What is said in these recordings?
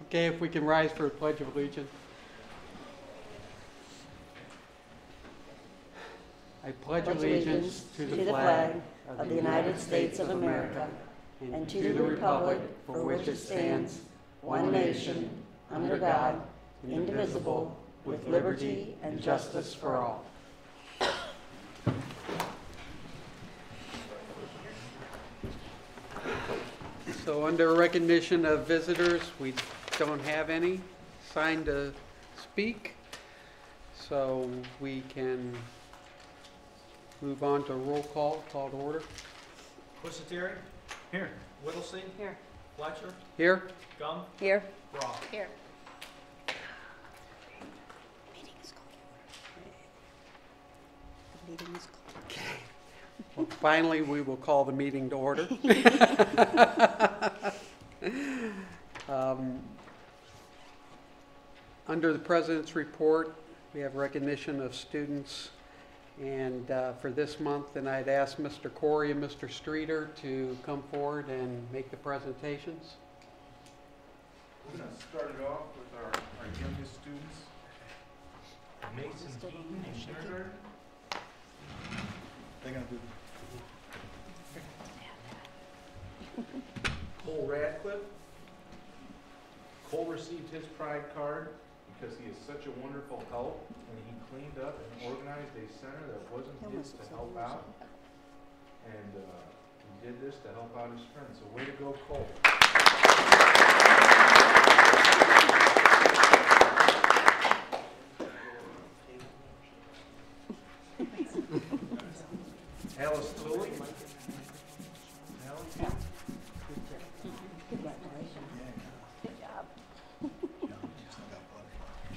Okay, if we can rise for the Pledge of Allegiance. I pledge allegiance to the flag of the United States of America and to the republic for which it stands, one nation, under God, indivisible, with liberty and justice for all. So under recognition of visitors, we don't have any signed to speak, so we can move on to roll call to order. Pusateri? Here. Whittlesey? Here. Fletcher? Here? Gum? Here. Roth? Here. Meeting is called. Okay. Well, finally, we will call the meeting to order. Under the President's report, we have recognition of students, and for this month, and I'd ask Mr. Corey and Mr. Streeter to come forward and make the presentations. We're going to start it off with our youngest students, Mason Keaton in kindergarten. They're going to do Cole Radcliffe. Cole received his pride card because he is such a wonderful help, and he cleaned up and organized a center that wasn't his to help out, and he did this to help out his friends. So way to go, Cole. Alice Tully.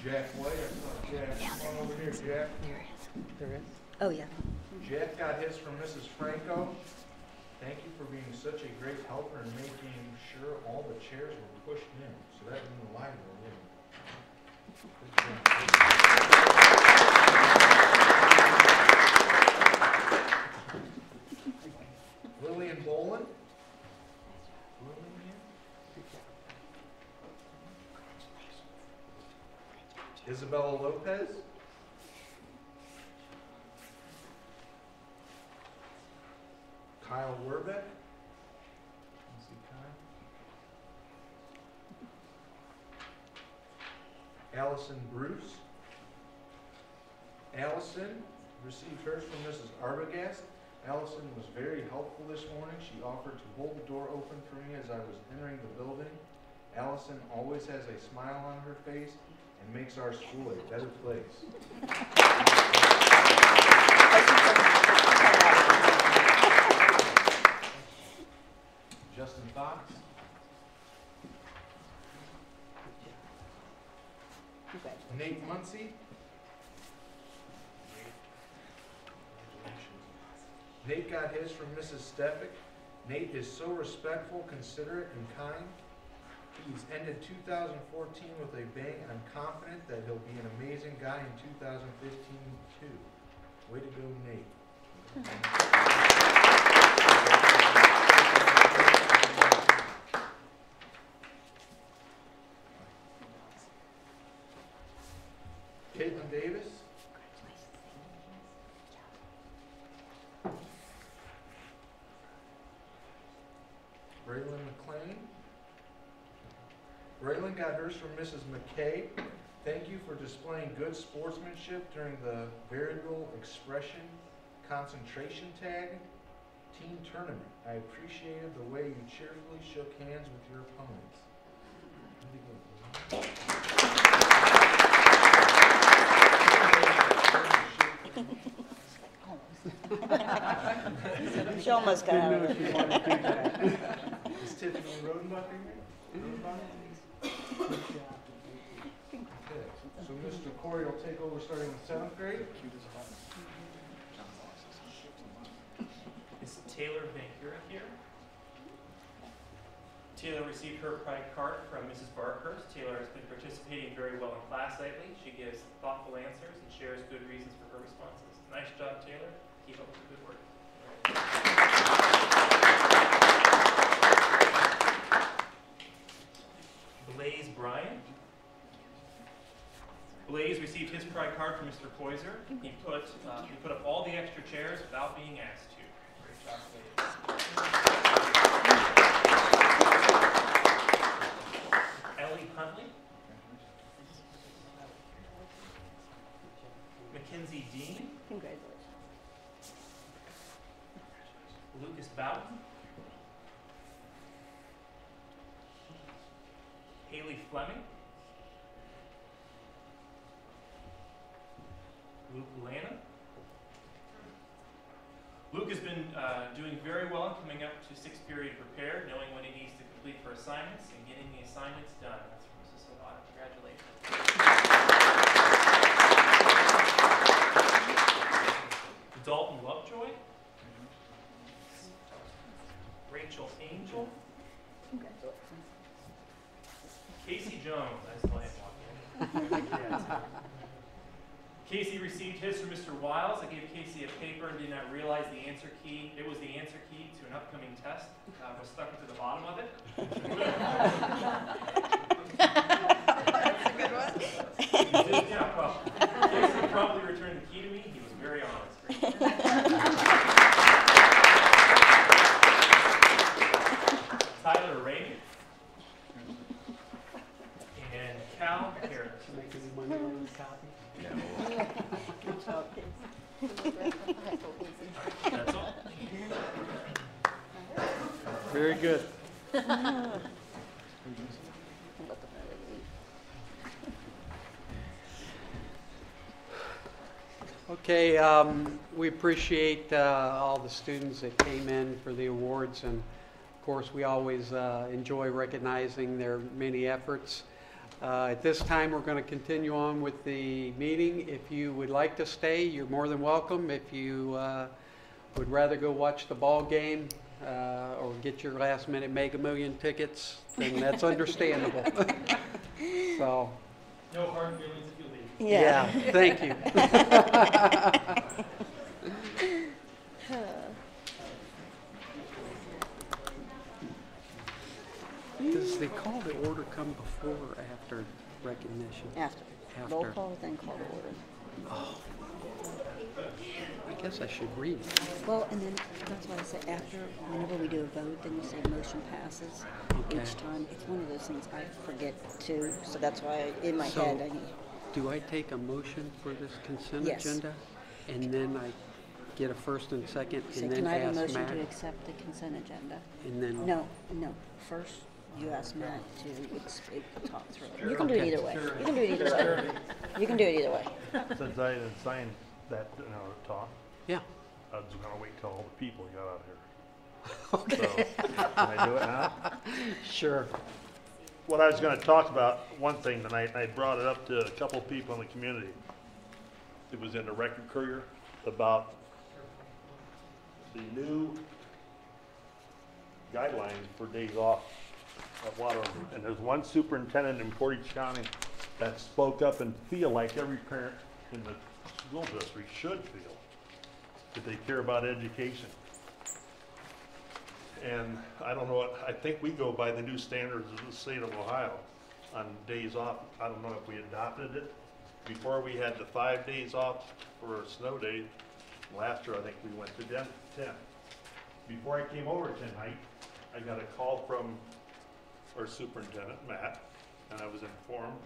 Jack White, I saw Jack. Come on over here, Jack. There is. Oh, yeah. Jack got his from Mrs. Franco. Thank you for being such a great helper and making sure all the chairs were pushed in. So that was in the library. Lillian Boland. Isabella Lopez. Kyle Werbeck. Allison Bruce. Allison received hers from Mrs. Arbogast. Allison was very helpful this morning. She offered to hold the door open for me as I was entering the building. Allison always has a smile on her face and makes our school a better place. Justin Fox. Nate Muncie. Nate got his from Mrs. Stefik. Nate is so respectful, considerate, and kind. He's ended 2014 with a bang. I'm confident that he'll be an amazing guy in 2015 too. Way to go, Nate. Caitlin Davis. Braylon McLean. Braylon got hers from Mrs. McKay. Thank you for displaying good sportsmanship during the variable expression concentration tag team tournament. I appreciated the way you cheerfully shook hands with your opponents. She almost got out of it. Is Tiffany Rodenbach in here? Okay, so Mr. Corey will take over starting in 7th grade. Is Taylor Vancouver here? Taylor received her pride card from Mrs. Barkhurst. Taylor has been participating very well in class lately. She gives thoughtful answers and shares good reasons for her responses. Nice job, Taylor. Keep up with the good work. Blaze Bryan. Blaze received his pride card from Mr. Poyser. He put up all the extra chairs without being asked to. Great job, Blaze. Ellie Huntley. Mackenzie Dean. Congratulations. Lucas Bowden. Haley Fleming. Luke Lana. Luke has been doing very well coming up to 6th period prepared, knowing what he needs to complete for assignments and getting the assignments done. That's from Mrs. Savada. Congratulations. Dalton Lovejoy. Rachel Angel. Congratulations. Casey Jones. I saw him walk in. Casey received his from Mr. Wiles. I gave Casey a paper and did not realize the answer key. It was the answer key to an upcoming test. Was stuck to the bottom of it. That's a good one. Yeah, well, Casey promptly returned the key to me. He was very honest. Tyler Raymond. And Cal Harris. Good job, That's all. Very good. Okay, we appreciate all the students that came in for the awards, and of course we always enjoy recognizing their many efforts. At this time, we're going to continue on with the meeting. If you would like to stay, you're more than welcome. If you would rather go watch the ball game or get your last-minute Mega Million tickets, then that's understandable. So, No hard feelings if you leave. yeah, thank you. Does the call to order come before or after recognition? After. Roll call, then call to order. Oh. I guess I should read it. Well, and then that's why I say after, whenever we do a vote, then you say motion passes Okay. each time. It's one of those things I forget too, so that's why in my So- head I Do I take a motion for this consent Yes. agenda? And then I get a first and second, say, and can then I have a ask motion Matt? to accept the consent agenda? And then, No. First, you ask Matt to talk through it. You can do it Okay. either way. You can do it either way. You can do it either way. Since I didn't sign that, talk, yeah. I was gonna wait till all the people got out here. Okay. So, can I do it now? Sure. What I was gonna talk about, one thing tonight, and I brought it up to a couple people in the community. It was in the Record Courier about the new guidelines for days off at Waterloo. And there's one superintendent in Portage County that spoke up and feel like every parent in the school district should feel that they care about education. And I don't know what, I think we go by the new standards of the state of Ohio on days off. I don't know if we adopted it. Before we had the 5 days off for a snow day. Last year, I think we went to 10. Before I came over tonight, I got a call from our superintendent, Matt, and I was informed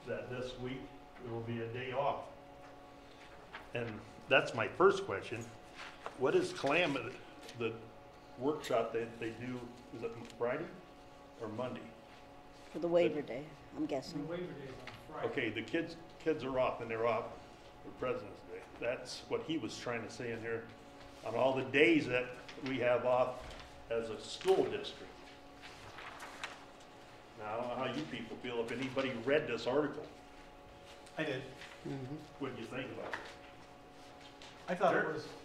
that this week there will be a day off. And that's my first question. What is Calamity, the workshop that they do, is it Friday or Monday? For the waiver day, I'm guessing. Okay, the kids are off, and they're off for President's Day. That's what he was trying to say in here, on all the days that we have off as a school district. Now, I don't know how you people feel, if anybody read this article, I did. what do you think about it? I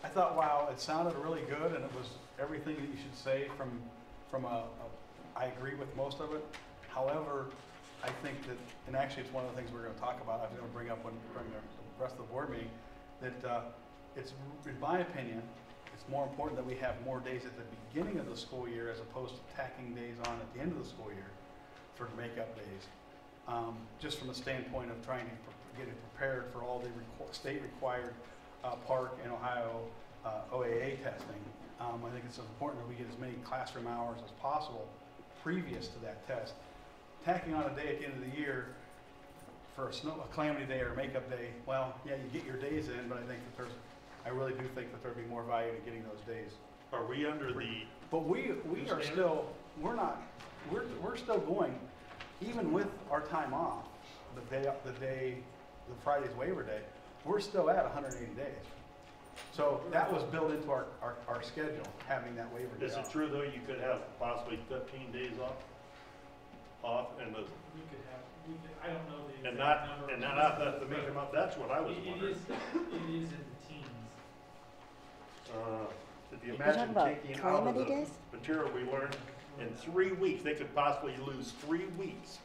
thought, wow, it sounded really good, and it was everything that you should say from I agree with most of it. However, I think that, and actually it's one of the things we're going to talk about, I was going to bring up during the rest of the board meeting, that it's, in my opinion, it's more important that we have more days at the beginning of the school year as opposed to tacking days on at the end of the school year for makeup days. Just from the standpoint of trying to get it prepared for all the state required Park and Ohio OAA testing. I think it's important that we get as many classroom hours as possible previous to that test. Tacking on a day at the end of the year for a calamity day or a makeup day, well, yeah, you get your days in, but I really do think that there'd be more value to getting those days. Are we under the? But we are still, we're still going, even with our time off, the Friday's waiver day, we're still at 180 days. So that was built into our schedule, having that waiver day Is it off. true though, you could have possibly 15 days off and the, I don't know the and exact not, number. and not have to make them up, that's what I was wondering. It is in the teens. Could you You're talking imagine about taking out of calamity the days? material we learned in 3 weeks, they could possibly lose 3 weeks.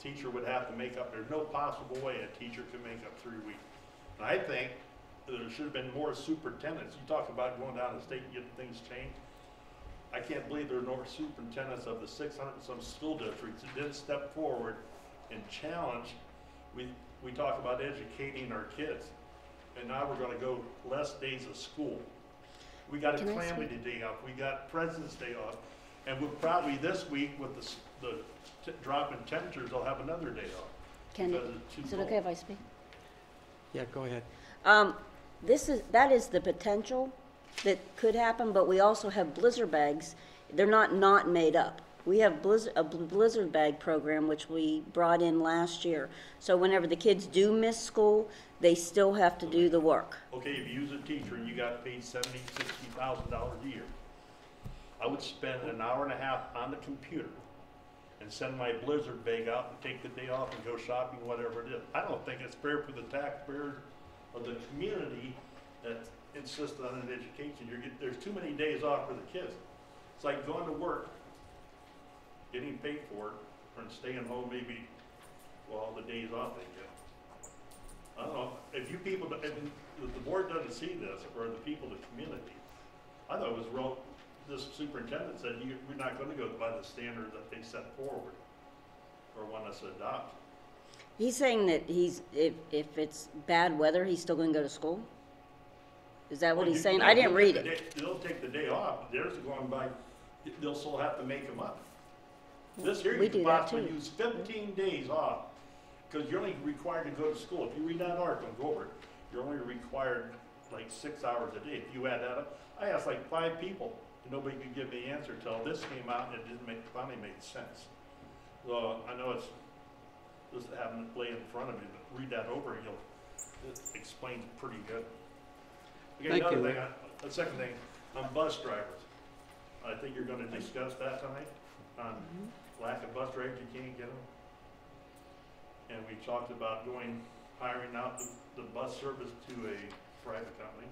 Teacher would have to make up, there's no possible way a teacher could make up 3 weeks. And I think there should have been more superintendents. You talk about going down to state and getting things changed. I can't believe there are no superintendents of the 600 and some school districts that did step forward and challenge. We talk about educating our kids, and now we're gonna go less days of school. We got a Can I calamity day off, we got President's Day off, and we'll probably this week with the drop in temperatures, they'll have another day off. Kenny, because it's too is it cold. okay if I speak? Yeah, go ahead. That is the potential that could happen, but we also have blizzard bags. They're not made up. We have a blizzard bag program, which we brought in last year. So whenever the kids do miss school, they still have to do the work. Okay, if you use a teacher and you got paid $70,000-$60,000 a year, I would spend an hour and a half on the computer and send my blizzard bag out and take the day off and go shopping, whatever it is. I don't think it's fair for the taxpayers of the community that insist on an education. There's too many days off for the kids. It's like going to work, getting paid for it, and staying home maybe, well, the days off they get. I don't know, if you people, if the board doesn't see this, or the people, the community, I thought it was real, this superintendent said, we're not gonna go by the standard that they set forward, or want us to adopt. He's saying that if it's bad weather, he's still gonna go to school? Is that what Well, he's saying? I didn't read it. They'll take the day off, theirs are going by, they'll still have to make them up. This year, We you do could that possibly too. use 15 days off, because you're only required to go to school. If you read that article and go over it, you're only required like 6 hours a day. If you add that up, I asked like 5 people, and nobody could give me an answer till this came out, and it finally made sense. So I know it's just having it lay in front of you, but read that over, and it explains pretty good. Okay, Thank another you. thing, the second thing, on bus drivers. I think you're gonna discuss that tonight, on lack of bus drivers, you can't get them. And we talked about hiring out the bus service to a private company,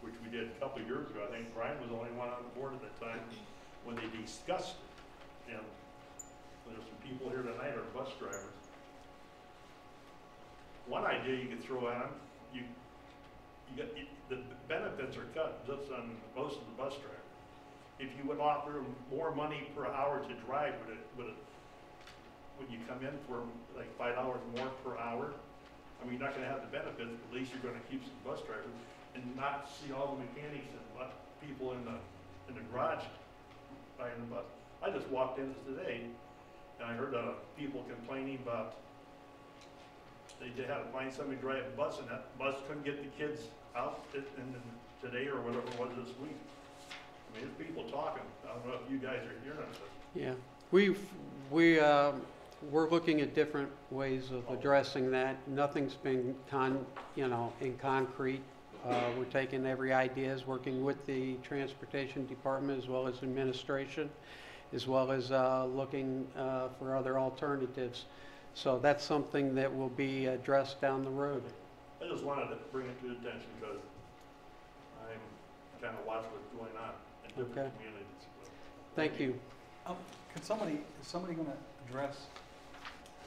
which we did a couple of years ago. I think Brian was the only one on the board at that time when they discussed it. And there's some people here tonight are bus drivers. One idea you could throw at them, the benefits are cut just on most of the bus drivers. If you would offer them more money per hour to drive, would you come in for like $5 more per hour? I mean, you're not gonna have the benefits, but at least you're gonna keep some bus drivers and not see all the mechanics and people in the garage riding the bus. I just walked in today and I heard people complaining about they had to find somebody to drive a bus, and that bus couldn't get the kids out today or whatever it was this week. I mean, there's people talking. I don't know if you guys are hearing it. Yeah, we're looking at different ways of addressing that. Nothing's been in concrete. We're taking every ideas, working with the transportation department as well as administration, as well as looking for other alternatives. So that's something that will be addressed down the road. I just wanted to bring it to attention because I'm kind of watching what's going on in different communities. Thank you. Is somebody gonna address,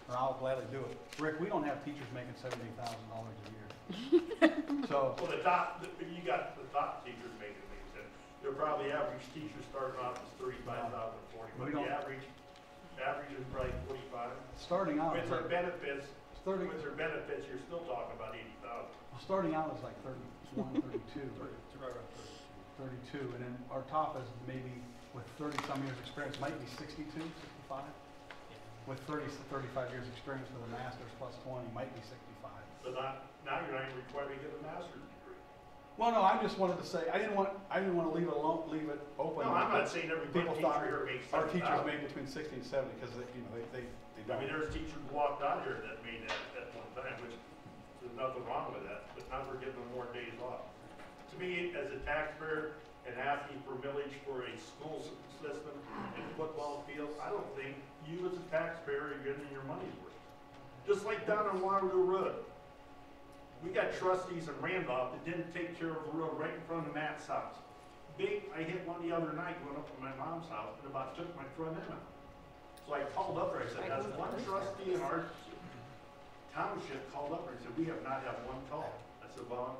or I'll gladly do it. Rick, we don't have teachers making $70,000 a year. So, Well, you got the top teachers making these, and they're probably average teachers starting off as 35,000, 40, but We the don't- average average is probably 45. Starting out, With is their like, benefits, 30, you're still talking about 80,000. starting out is like 31, 32, right? 32, and then our top is maybe with 30-some years experience, might be 62, 65. With 30 to 35 years experience with a master's plus 20, might be 65. But now you're not even required to get a master's degree. Well, no, I just wanted to say, I didn't want to leave it alone, leave it open. No, I'm not saying every People thought teacher here makes our teachers 70,000. made between 60 and 70 because they I don't. mean, there's teachers who walked out here that made that at one time, which there's nothing wrong with that, but now we're giving them more days off. To me, as a taxpayer and asking for millage for a school system and football field, I don't think you as a taxpayer are getting your money's worth. Just like down on Waterloo Road. We got trustees in Randolph that didn't take care of the road right in front of Matt's house. I hit one the other night going up to my mom's house and about took my front end out. So I called up there, I said, has one trustee in our township called up there and said, we have not had one call. I said, well,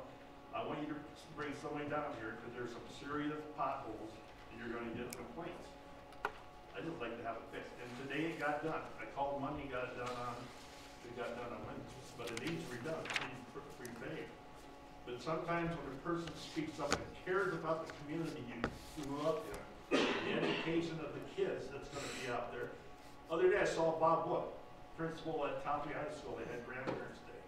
I want you to bring somebody down here because there's some serious potholes and you're gonna get complaints. I just like to have it fixed. And today it got done. I called Monday, it got done on Wednesday. But it needs to be done, it needs to be repaved. But sometimes when a person speaks up and cares about the community you grew up in, the education of the kids that's gonna be out there. Other day I saw Bob Wood, principal at Townley High School, they had Grandparents' Day.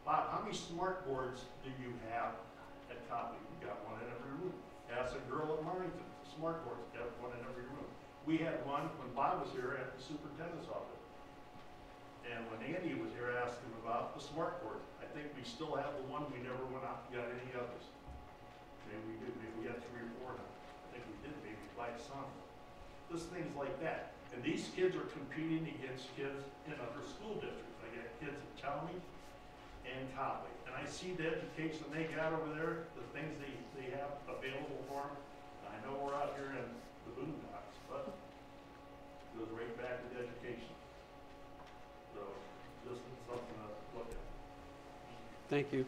Bob, how many smart boards do you have at Townley? You got one in every room. Ask a girl at Marlington, smart boards, got one in every room. We had one when Bob was here at the superintendent's office. And when Andy was here, I asked him about the smart board. I think we still have the one, we never went out and got any others. Maybe we did, maybe we got 3 or 4 now. I think we did, maybe buy some. Just things like that. And these kids are competing against kids in other school districts. I got kids at Townley and Topley. And I see the education they got over there, the things they have available for them. I know we're out here in the boondocks, but it goes right back to the education. So, just something to look at. Thank you.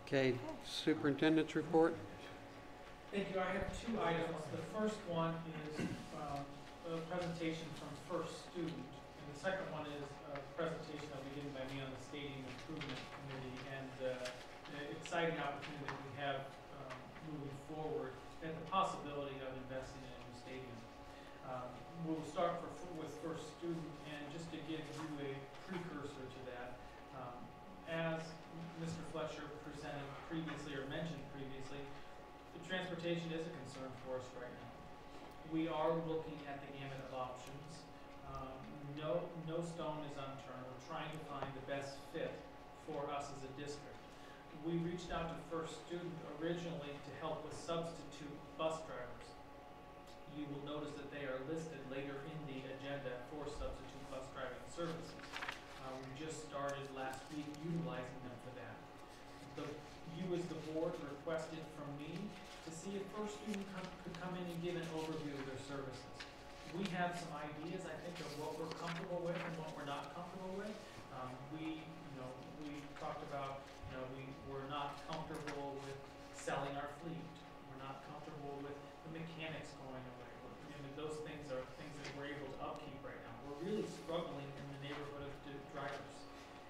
Okay, superintendent's report. Thank you. I have 2 items. The first one is a presentation from First Student, and the second one is a presentation that will be given by me on the Stadium Improvement Committee, and the exciting opportunity that we have moving forward and the possibility of investing in a new stadium. We'll start with First Student, and just to give you a precursor to that, as Mr. Fletcher presented previously or mentioned previously, the transportation is a concern for us right now. We are looking at the gamut of options. No stone is unturned. We're trying to find the best fit for us as a district. We reached out to First Student originally to help with substitute bus drivers. You will notice that they are listed later in the agenda for substitute bus driving services. We just started last week utilizing them for that. You as the board requested from me to see if First Student could come in and give an overview of their services. We have some ideas, I think, of what we're comfortable with and what we're not comfortable with. We talked about, we're not comfortable with selling our fleet. We're not comfortable with the mechanics going away. Those things are things that we're able to upkeep right now. We're really struggling in the neighborhood of drivers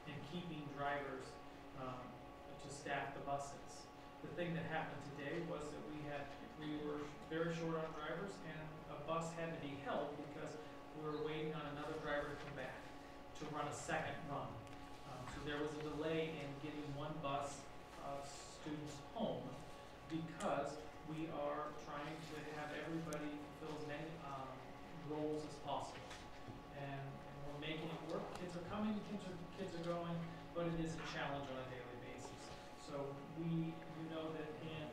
and keeping drivers to staff the buses. The thing that happened today was that we were very short on drivers, and a bus had to be held because we were waiting on another driver to come back to run a second run. So there was a delay in getting one bus students home because we are trying to have everybody fulfill as many roles as possible. And we're making it work. Kids are coming, kids are going, but it is a challenge on a daily basis. So you know that in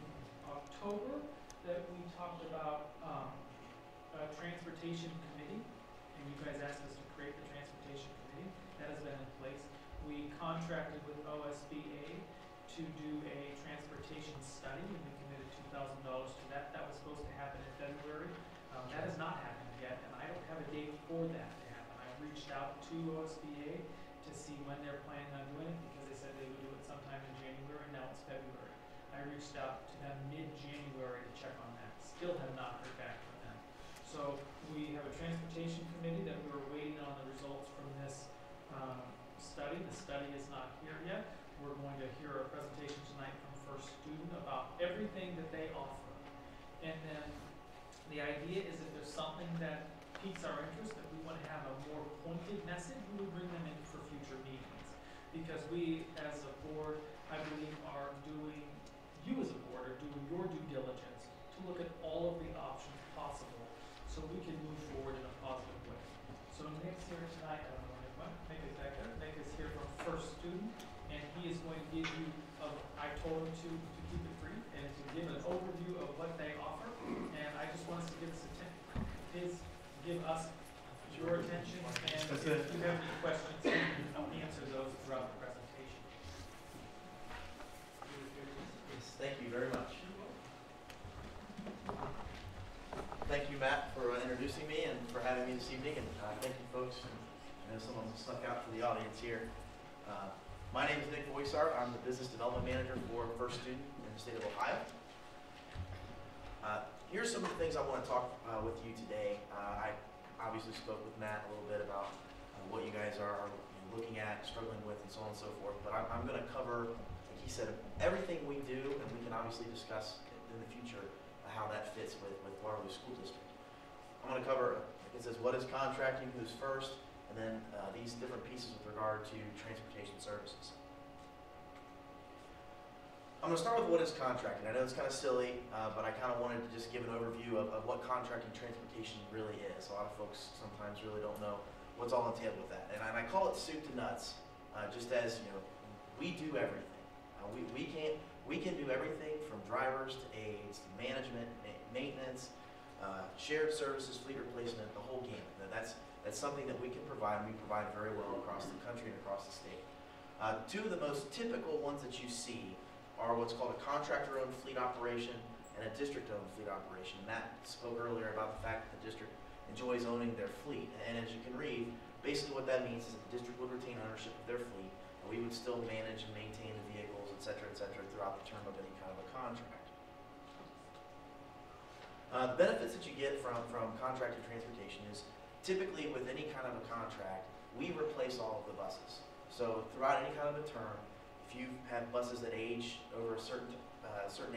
October that we talked about a transportation committee, and you guys asked us to create the transportation committee. That has been in place. We contracted with OSBA to do a transportation study, and we committed $2,000 to that. That was supposed to happen in February. That has not happened yet, and I don't have a date for that to happen. I've reached out to OSBA to see when they're planning on doing it, because they said they would do it sometime in January, and now it's February. I I reached out to them mid-January to check on that. Still have not heard back from them. So we have a transportation committee that we were waiting on the results from this study. The study is not here yet. We're going to hear a presentation tonight from First Student about everything that they offer. And then the idea is if there's something that piques our interest, that we want to have a more pointed message, we will bring them in for future meetings. Because we, as a board, I believe are doing, you as a board are doing your due diligence to look at all of the options possible so we can move forward in a positive way. So Nick's here tonight, I don't know when Nick went, Nick is back there. Nick is here from First Student, and he is going to give you, I told him to keep it brief and to give an overview of what they offer. And I just want us to give us your attention, and if you have any questions, I'll answer those throughout the presentation. Yes, thank you very much. Thank you, Matt, for introducing me and for having me this evening, and thank you, folks. I know someone snuck out to the audience here. My name is Nick Voisart. I'm the Business Development Manager for First Student in the state of Ohio. Here's some of the things I want to talk with you today. I obviously spoke with Matt a little bit about what you guys are looking at, struggling with, and so on and so forth. But I'm going to cover, like he said, everything we do, and we can obviously discuss in the future how that fits with Waterloo School District. I'm going to cover, like it says, what is contracting, who's first, and then these different pieces with regard to transportation services. I'm going to start with what is contracting. I know it's kind of silly, but I kind of wanted to just give an overview of what contracting transportation really is. A lot of folks sometimes really don't know what's all entailed with that. And I call it soup to nuts, just as, we do everything. We can do everything from drivers to aides, to management, maintenance, shared services, fleet replacement, the whole gamut. That's something that we can provide, and we provide very well across the country and across the state. Two of the most typical ones that you see are what's called a contractor-owned fleet operation and a district-owned fleet operation. Matt spoke earlier about the fact that the district enjoys owning their fleet. And as you can read, basically what that means is that the district would retain ownership of their fleet, and we would still manage and maintain the vehicles, et cetera, throughout the term of any kind of a contract. The benefits that you get from contracted transportation is typically with any kind of a contract, we replace all of the buses. So throughout any kind of a term, if you have buses that age over a certain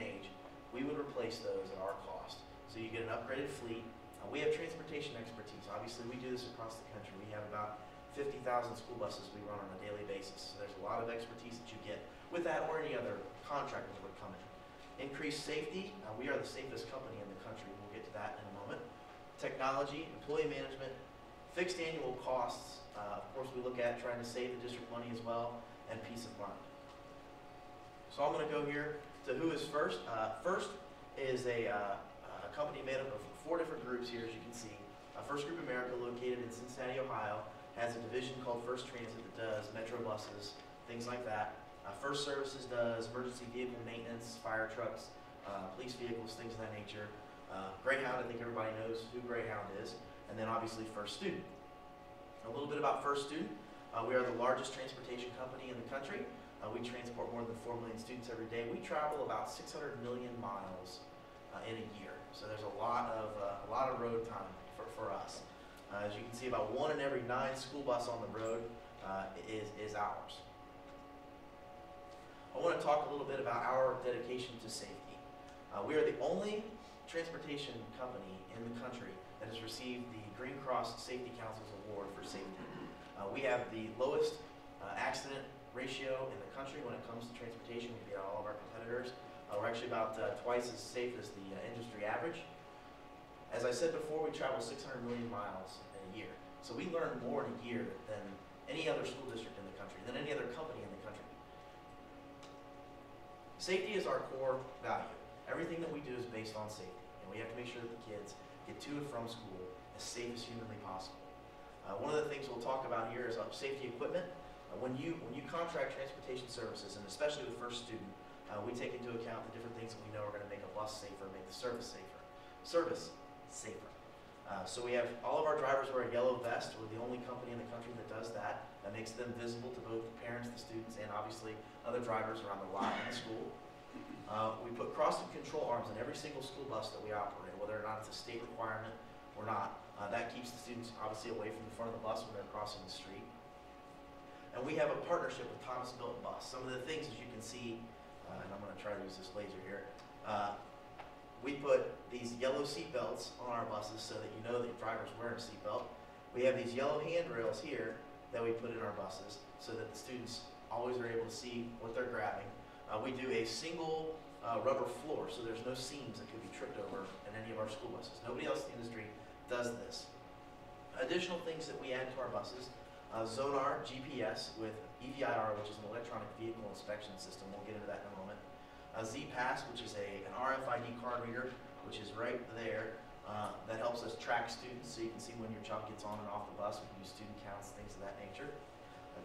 age, we would replace those at our cost. So you get an upgraded fleet. We have transportation expertise. Obviously, we do this across the country. We have about 50,000 school buses we run on a daily basis. So there's a lot of expertise that you get with that or any other contractor that would come in. Increased safety. We are the safest company in the country. We'll get to that in a moment. Technology, employee management, fixed annual costs. Of course, we look at trying to save the district money as well, and peace of mind. So I'm going to go here to who is first. First is a company made up of 4 different groups here, as you can see. First Group America, located in Cincinnati, Ohio, has a division called First Transit that does metro buses, things like that. First Services does emergency vehicle maintenance, fire trucks, police vehicles, things of that nature. Greyhound, I think everybody knows who Greyhound is. And then obviously First Student. A little bit about First Student. We are the largest transportation company in the country. We transport more than 4 million students every day. We travel about 600 million miles in a year. So there's a lot of road time for us. As you can see, about 1 in every 9 school bus on the road is ours. I want to talk a little bit about our dedication to safety. We are the only transportation company in the country that has received the Green Cross Safety Council's Award for safety. We have the lowest accident ratio in the country when it comes to transportation. We beat all of our competitors. We're actually about twice as safe as the industry average. As I said before, we travel 600 million miles in a year. So we learn more in a year than any other school district in the country, than any other company in the country. Safety is our core value. Everything that we do is based on safety. And we have to make sure that the kids get to and from school as safe as humanly possible. One of the things we'll talk about here is safety equipment. When you contract transportation services, and especially with First Student, we take into account the different things that we know are going to make a bus safer, make the service safer. So we have all of our drivers wear a yellow vest. We're the only company in the country that does that. That makes them visible to both the parents, the students, and obviously other drivers around the lot in the school. We put crossing control arms in every single school bus that we operate, whether or not it's a state requirement or not. That keeps the students obviously away from the front of the bus when they're crossing the street. And we have a partnership with Thomas Built Bus. Some of the things, as you can see, and I'm going to try to use this laser here, we put these yellow seat belts on our buses so that you know that your driver's wearing a seat belt. We have these yellow handrails here that we put in our buses so that the students always are able to see what they're grabbing. We do a single rubber floor, so there's no seams that could be tripped over in any of our school buses. Nobody else in the industry does this. Additional things that we add to our buses, Zonar GPS with EVIR, which is an electronic vehicle inspection system. We'll get into that in a moment. Z-Pass, which is an RFID card reader, which is right there. That helps us track students so you can see when your child gets on and off the bus. We can do student counts, things of that nature.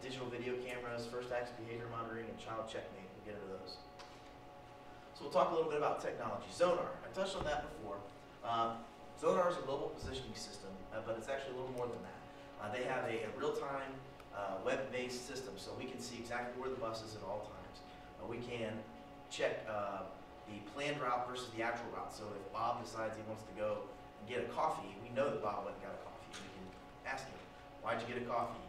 Digital video cameras, first acts behavior monitoring, and child checkmate. We'll get into those. So we'll talk a little bit about technology. Zonar, I touched on that before. Zonar is a global positioning system, but it's actually a little more than that. They have a real-time web-based system, so we can see exactly where the bus is at all times. We can check the planned route versus the actual route. So if Bob decides he wants to go and get a coffee, we know that Bob went and got a coffee. We can ask him, "Why'd you get a coffee?"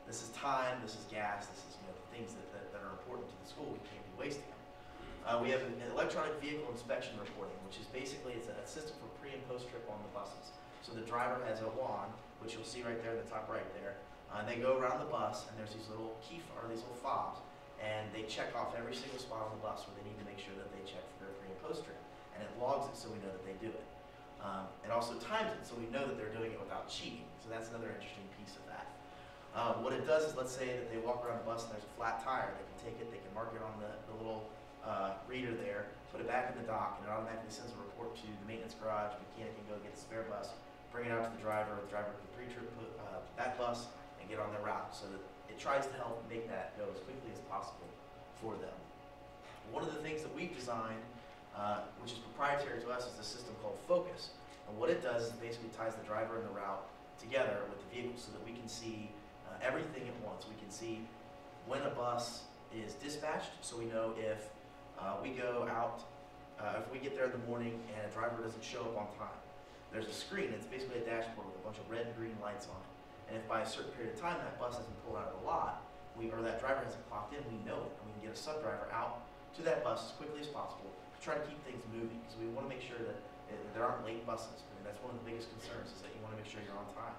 This is time, this is gas, this is things that are important to the school. We can't be wasting them. We have an electronic vehicle inspection reporting, which is basically it's a system for pre and post trip on the buses. So the driver has a wand, which you'll see right there in the top right there, and they go around the bus, and there's these little these little fobs, and they check off every single spot on the bus where they need to make sure that they check for their pre and post trip, and it logs it so we know that they do it. It also times it so we know that they're doing it without cheating. So that's another interesting piece of that. What it does is, let's say that they walk around the bus and there's a flat tire. They can take it, they can mark it on the little reader there, put it back in the dock, and it automatically sends a report to the maintenance garage. Mechanic can go get the spare bus, bring it out to the driver. The driver can pre-trip that bus and get on their route, so that it tries to help make that go as quickly as possible for them. One of the things that we've designed, which is proprietary to us, is a system called Focus. And what it does is basically ties the driver and the route together with the vehicle so that we can see everything at once. We can see when a bus is dispatched, so we know if we go out, if we get there in the morning and a driver doesn't show up on time. There's a screen, it's basically a dashboard with a bunch of red and green lights on it. And if by a certain period of time that bus hasn't pulled out of the lot, or that driver hasn't clocked in, we know it, and we can get a sub-driver out to that bus as quickly as possible to try to keep things moving, because we want to make sure that there aren't late buses. I mean, that's one of the biggest concerns, is that you want to make sure you're on time.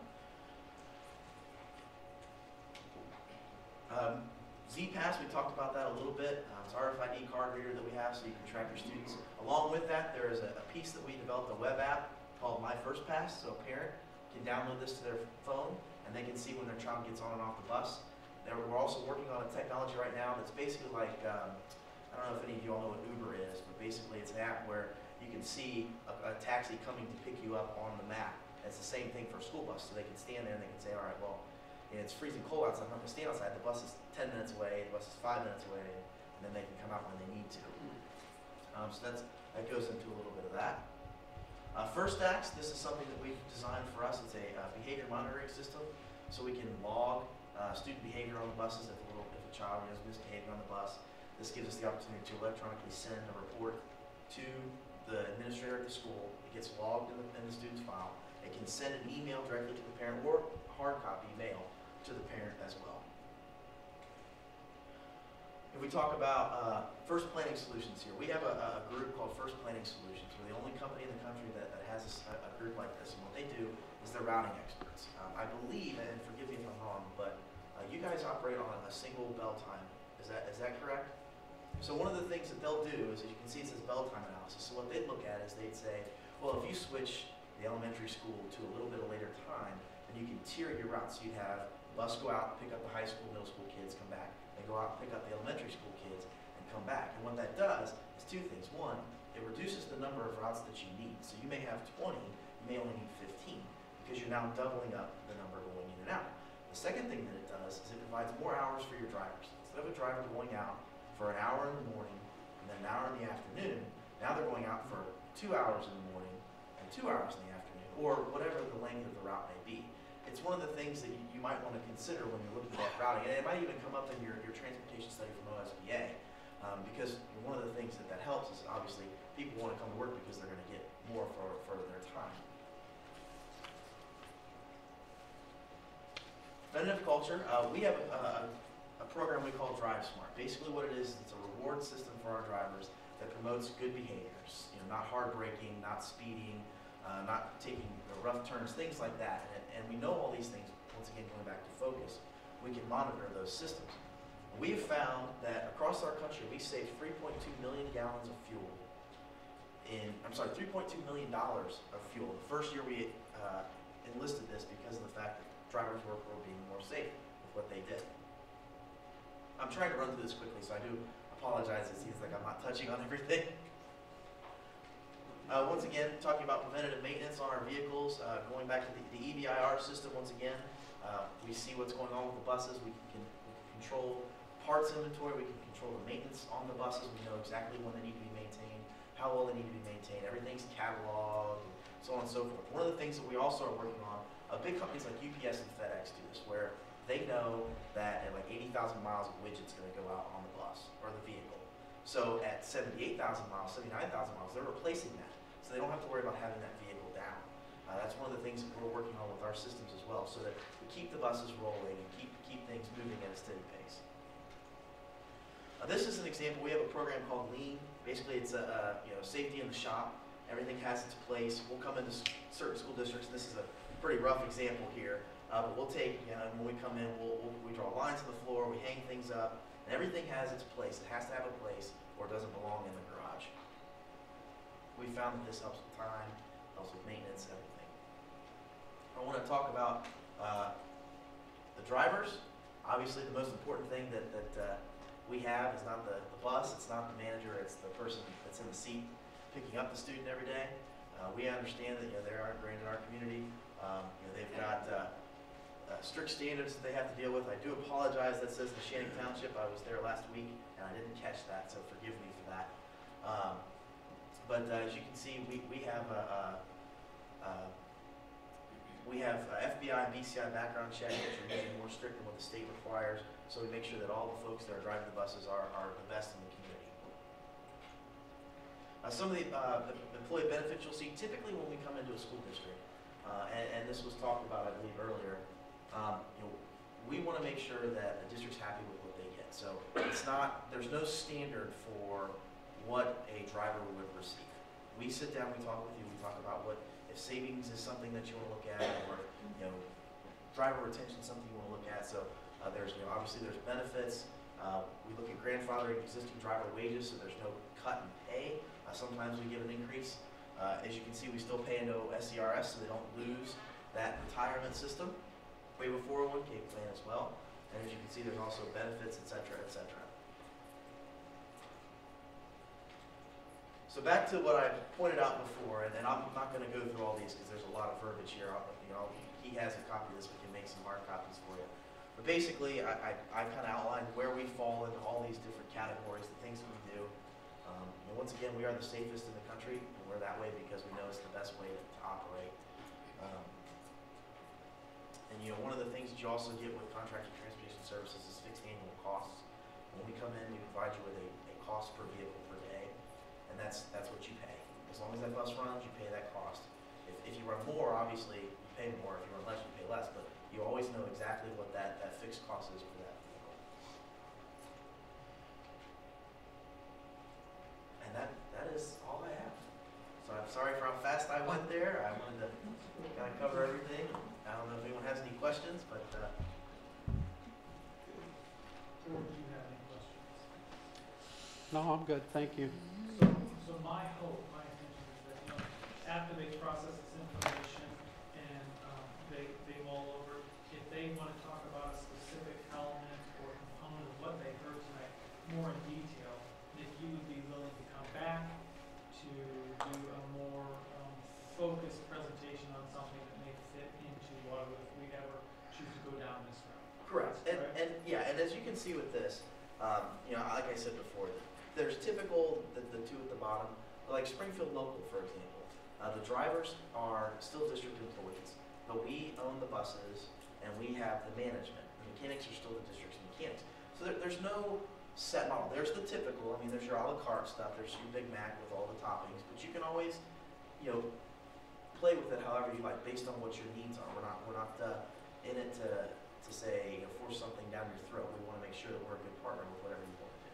Z-Pass, we talked about that a little bit. It's our RFID card reader that we have so you can track your students. Along with that, there is a piece that we developed, a web app called My First Pass, so a parent can download this to their phone and they can see when their child gets on and off the bus. We're also working on a technology right now that's basically like, I don't know if any of you all know what Uber is, but basically it's an app where you can see a taxi coming to pick you up on the map. It's the same thing for a school bus, so they can stand there and they can say, all right, well, it's freezing cold outside, I'm not going to stand outside, the bus is 10 minutes away, the bus is 5 minutes away, and then they can come out when they need to. So that goes into a little bit of that. First Acts, this is something that we've designed for us. It's a behavior monitoring system, so we can log student behavior on the buses if a child is misbehaving on the bus. This gives us the opportunity to electronically send a report to the administrator at the school. It gets logged in the student's file. It can send an email directly to the parent or hard copy mail to the parent as well. If we talk about First Planning Solutions here, we have a group called First Planning Solutions. We're the only company in the country that has a group like this, and what they do is they're routing experts. I believe, and forgive me if I'm wrong, but you guys operate on a single bell time. Is that correct? So one of the things that they'll do is, as you can see, it says bell time analysis. So what they'd look at is they'd say, well, if you switch the elementary school to a little bit of later time, then you can tier your routes. So you'd have bus go out, pick up the high school, middle school kids, come back. They go out and pick up the elementary school kids and come back. And what that does is two things. One, it reduces the number of routes that you need. So you may have 20, you may only need 15, because you're now doubling up the number going in and out. The second thing that it does is it provides more hours for your drivers. Instead of a driver going out for an hour in the morning and then an hour in the afternoon, now they're going out for 2 hours in the morning and 2 hours in the afternoon, or whatever the length of the route may be. It's one of the things that you might want to consider when you're looking at routing, and it might even come up in your transportation study from OSBA. Because one of the things that helps is obviously people want to come to work because they're going to get more for their time. Preventative culture, we have a program we call Drive Smart. Basically what it is, it's a reward system for our drivers that promotes good behaviors. You know, not hard braking, not speeding, not taking rough turns, things like that. And we know all these things, once again going back to focus, we can monitor those systems. We have found that across our country, we saved 3.2 million gallons of fuel $3.2 million of fuel. The first year we enlisted this because of the fact that drivers were being more safe with what they did. I'm trying to run through this quickly, so I do apologize. It seems like I'm not touching on everything. Once again, talking about preventative maintenance on our vehicles, going back to the EVIR system once again, we see what's going on with the buses. We can control parts inventory, we can control the maintenance on the buses. We know exactly when they need to be maintained, how well they need to be maintained. Everything's cataloged, and so on and so forth. One of the things that we also are working on, big companies like UPS and FedEx do this, where they know that at like 80,000 miles, a widget's going to go out on the bus or the vehicle. So at 78,000 miles, 79,000 miles, they're replacing that. So they don't have to worry about having that vehicle down. That's one of the things that we're working on with our systems as well, so that we keep the buses rolling and keep things moving at a steady pace. This is an example. We have a program called Lean. Basically, it's safety in the shop. Everything has its place. We'll come into certain school districts. This is a pretty rough example here, but we'll take, when we come in, we draw lines on the floor, we hang things up, and everything has its place. It has to have a place, or it doesn't belong in the garage. We found that this helps with time, helps with maintenance, everything. I want to talk about the drivers. Obviously, the most important thing that we have is not the bus, it's not the manager, it's the person that's in the seat picking up the student every day. We understand that they are ingrained in our community. They've got strict standards that they have to deal with. I do apologize, that says Neshannock Township. I was there last week and I didn't catch that, so forgive me for that. But as you can see, we have FBI and BCI background check, which are usually more strict than what the state requires. So we make sure that all the folks that are driving the buses are the best in the community. Some of the employee benefits you'll see typically when we come into a school district, and this was talked about, I believe, earlier. We want to make sure that the district's happy with what they get. So there's no standard for what a driver would receive. We sit down, we talk with you, we talk about if savings is something that you want to look at, or driver retention is something you want to look at. So obviously there's benefits. We look at grandfathering existing driver wages, so there's no cut in pay. Sometimes we give an increase. As you can see, we still pay into SCRS, so they don't lose that retirement system. We have a 401k plan as well, and as you can see, there's also benefits, et cetera, et cetera. So back to what I pointed out before, and I'm not going to go through all these because there's a lot of verbiage here. He has a copy of this. We can make some hard copies for you. But basically, I kind of outlined where we fall into all these different categories, the things that we do. Once again, we are the safest in the country, and we're that way because we know it's the best way to operate. And one of the things that you also get with contracted transportation services is fixed annual costs. When we come in, we provide you with a cost per vehicle per day, and that's what you pay. As long as that bus runs, you pay that cost. If you run more, obviously, you pay more. If you run less, you pay less, but you always know exactly what that fixed cost is for that vehicle. And that is all I have. So I'm sorry for how fast I went there. I wanted to kind of cover everything. I don't know if anyone has any questions, but Or do you have any questions? No, I'm good, thank you. So my hope, my intention is that, after they process this information and they mull over, if they want to talk about a specific element or component of what they heard tonight more in detail, if you would be willing to come back to do a more focused presentation on something that may fit into Waterloo if we ever choose to go down this route. correct. And as you can see with this, like I said before, there's typical the two at the bottom, like Springfield Local, for example. The drivers are still district employees, but we own the buses and we have the management. The mechanics are still the district's mechanics. So there's no set model. There's the typical, I mean, there's your a la carte stuff, there's your Big Mac with all the toppings, but you can always, you know, play with it however you like, based on what your needs are. We're not in it to say, you know, force something down your throat. We want to make sure that we're a good partner with whatever you want to do.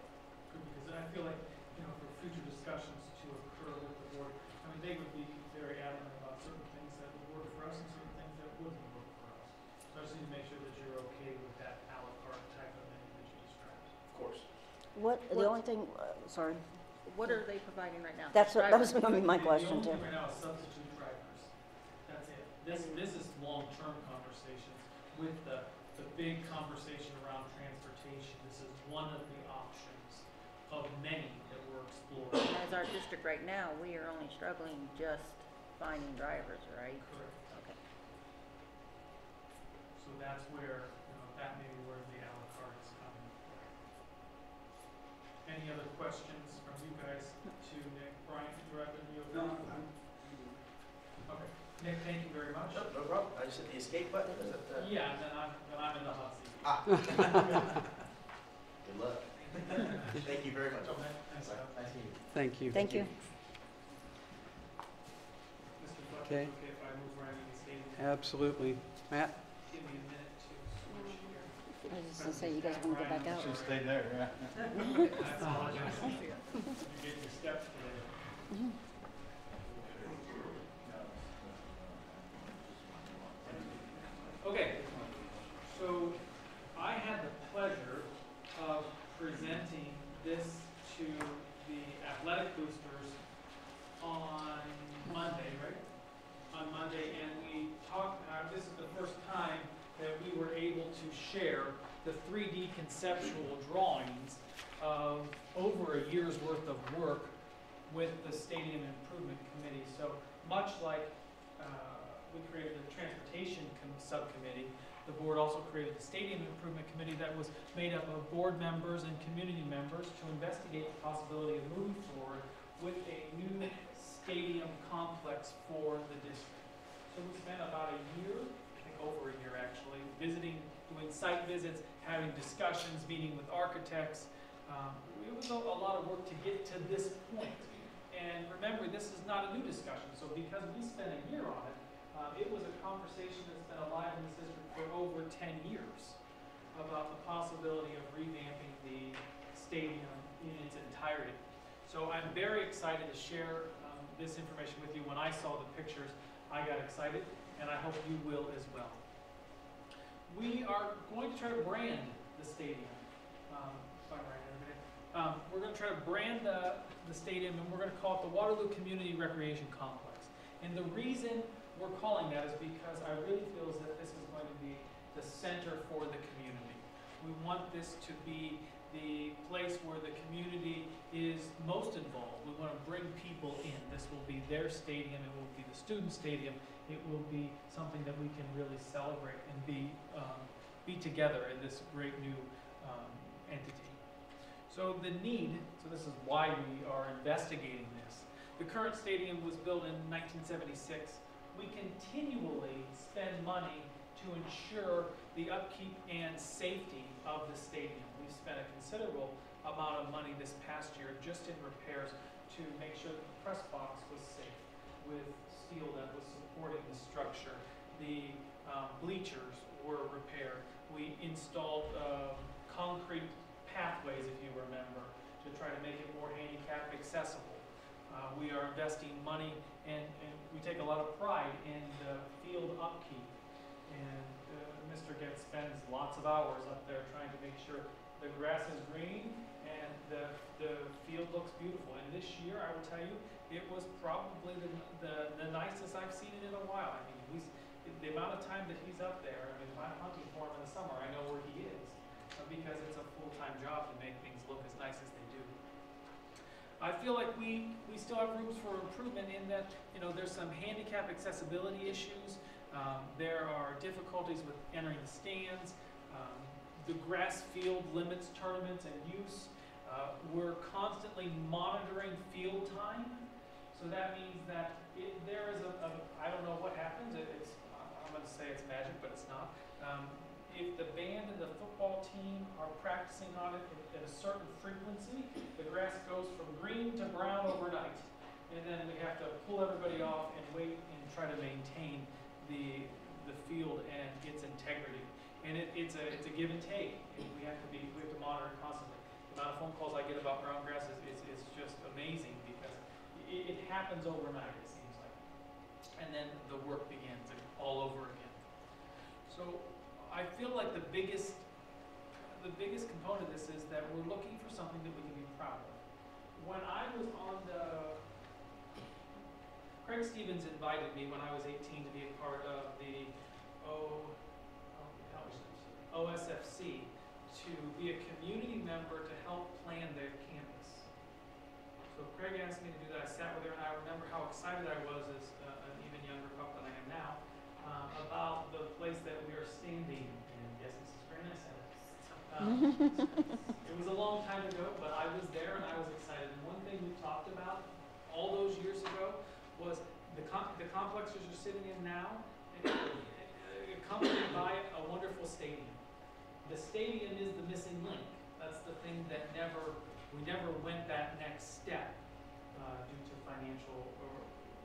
Good, because I feel like, you know, for future discussions to occur with the board, I mean, they would be very adamant about certain things that would work for us and certain things that wouldn't work for us. So I just need to make sure that you're okay with that a la carte type of menu that you described. Of course. The only thing, sorry, What are they providing right now? that was Drivers? gonna be my question The too. only thing right now is substitute drivers. That's it. This is long-term conversations with the big conversation around transportation. This is one of the options of many that we're exploring. And as our district right now, we are only struggling just finding drivers, right? Correct. Okay. So that's where, you know, that may be where the a la carte is coming. Any other questions from you guys to Nick? Brian, you have any other? Okay. Nick, thank you very much. No problem. I just hit the escape button. Is it, Yeah, then I'm in the hot seat. Good luck. Thank you very much. Okay, thanks, Al. Nice to meet you. Thank you. Thank you. Mr. Fletcher, Okay. okay if I move right into statement? Absolutely. Matt? Give me a minute to switch here. I was just gonna say, you guys want to go back out? Should stay there, yeah. I apologize. You're getting your steps today. Okay, so I had the pleasure of presenting this to the athletic boosters on Monday, right? On Monday, and we talked, this is the first time that we were able to share the 3D conceptual drawings of over a year's worth of work with the Stadium Improvement Committee. So much like we created the Transportation Subcommittee, the board also created the Stadium Improvement Committee that was made up of board members and community members to investigate the possibility of moving forward with a new stadium complex for the district. So we spent about a year, I think over a year actually, visiting, doing site visits, having discussions, meeting with architects. It was a lot of work to get to this point. And remember, this is not a new discussion, so because we spent a year on it, it was a conversation that's been alive in this district for over 10 years about the possibility of revamping the stadium in its entirety. So I'm very excited to share this information with you. When I saw the pictures, I got excited, and I hope you will as well. We are going to try to brand the stadium. We're going to try to brand the stadium, and we're going to call it the Waterloo Community Recreation Complex. And the reason we're calling that is because I really feel that this is going to be the center for the community. We want this to be the place where the community is most involved. We want to bring people in. This will be their stadium. It will be the student stadium. It will be something that we can really celebrate and be together in this great new entity. So the need, so this is why we are investigating this. The current stadium was built in 1976. We continually spend money to ensure the upkeep and safety of the stadium. We spent a considerable amount of money this past year just in repairs to make sure that the press box was safe with steel that was supporting the structure. The bleachers were repaired. We installed concrete pathways, if you remember, to try to make it more handicap accessible. We are investing money and we take a lot of pride in the field upkeep. And Mr. Getz spends lots of hours up there trying to make sure the grass is green and the field looks beautiful. And this year, I will tell you, it was probably the nicest I've seen it in a while. I mean, the amount of time that he's up there, I mean, if I'm hunting for him in the summer, I know where he is because it's a full-time job to make things look as nice as they do. I feel like we still have rooms for improvement in that, you know, there's some handicap accessibility issues. There are difficulties with entering the stands. The grass field limits tournaments and use. We're constantly monitoring field time. So that means that there is I don't know what happens. I'm going to say it's magic, but it's not. if the band and the football team are practicing on it at a certain frequency, the grass goes from green to brown overnight. And then we have to pull everybody off and wait and try to maintain the field and its integrity. And it's a give and take. And we have to monitor it constantly. The amount of phone calls I get about brown grass is just amazing because it happens overnight, it seems like. And then the work begins all over again. So I feel like the biggest component of this is that we're looking for something that we can be proud of. When I was on Craig Stevens invited me when I was 18 to be a part of the OSFC to be a community member to help plan their campus. So Craig asked me to do that. I sat with her and I remember how excited I was as an even younger pup than I am now about the place that we are standing in. Yes, this is very nice. It was a long time ago, but I was there and I was excited. And one thing we talked about all those years ago was the complexes you're sitting in now, accompanied by a wonderful stadium. The stadium is the missing link. That's the thing that we never went that next step due to financial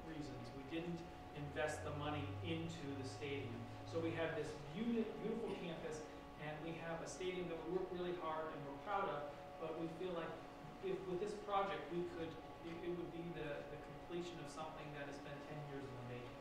reasons. We didn't invest the money into the stadium. So we have this beautiful campus, and we have a stadium that we work really hard and we're proud of, but we feel like with this project, it would be the completion of something that has been 10 years in the making.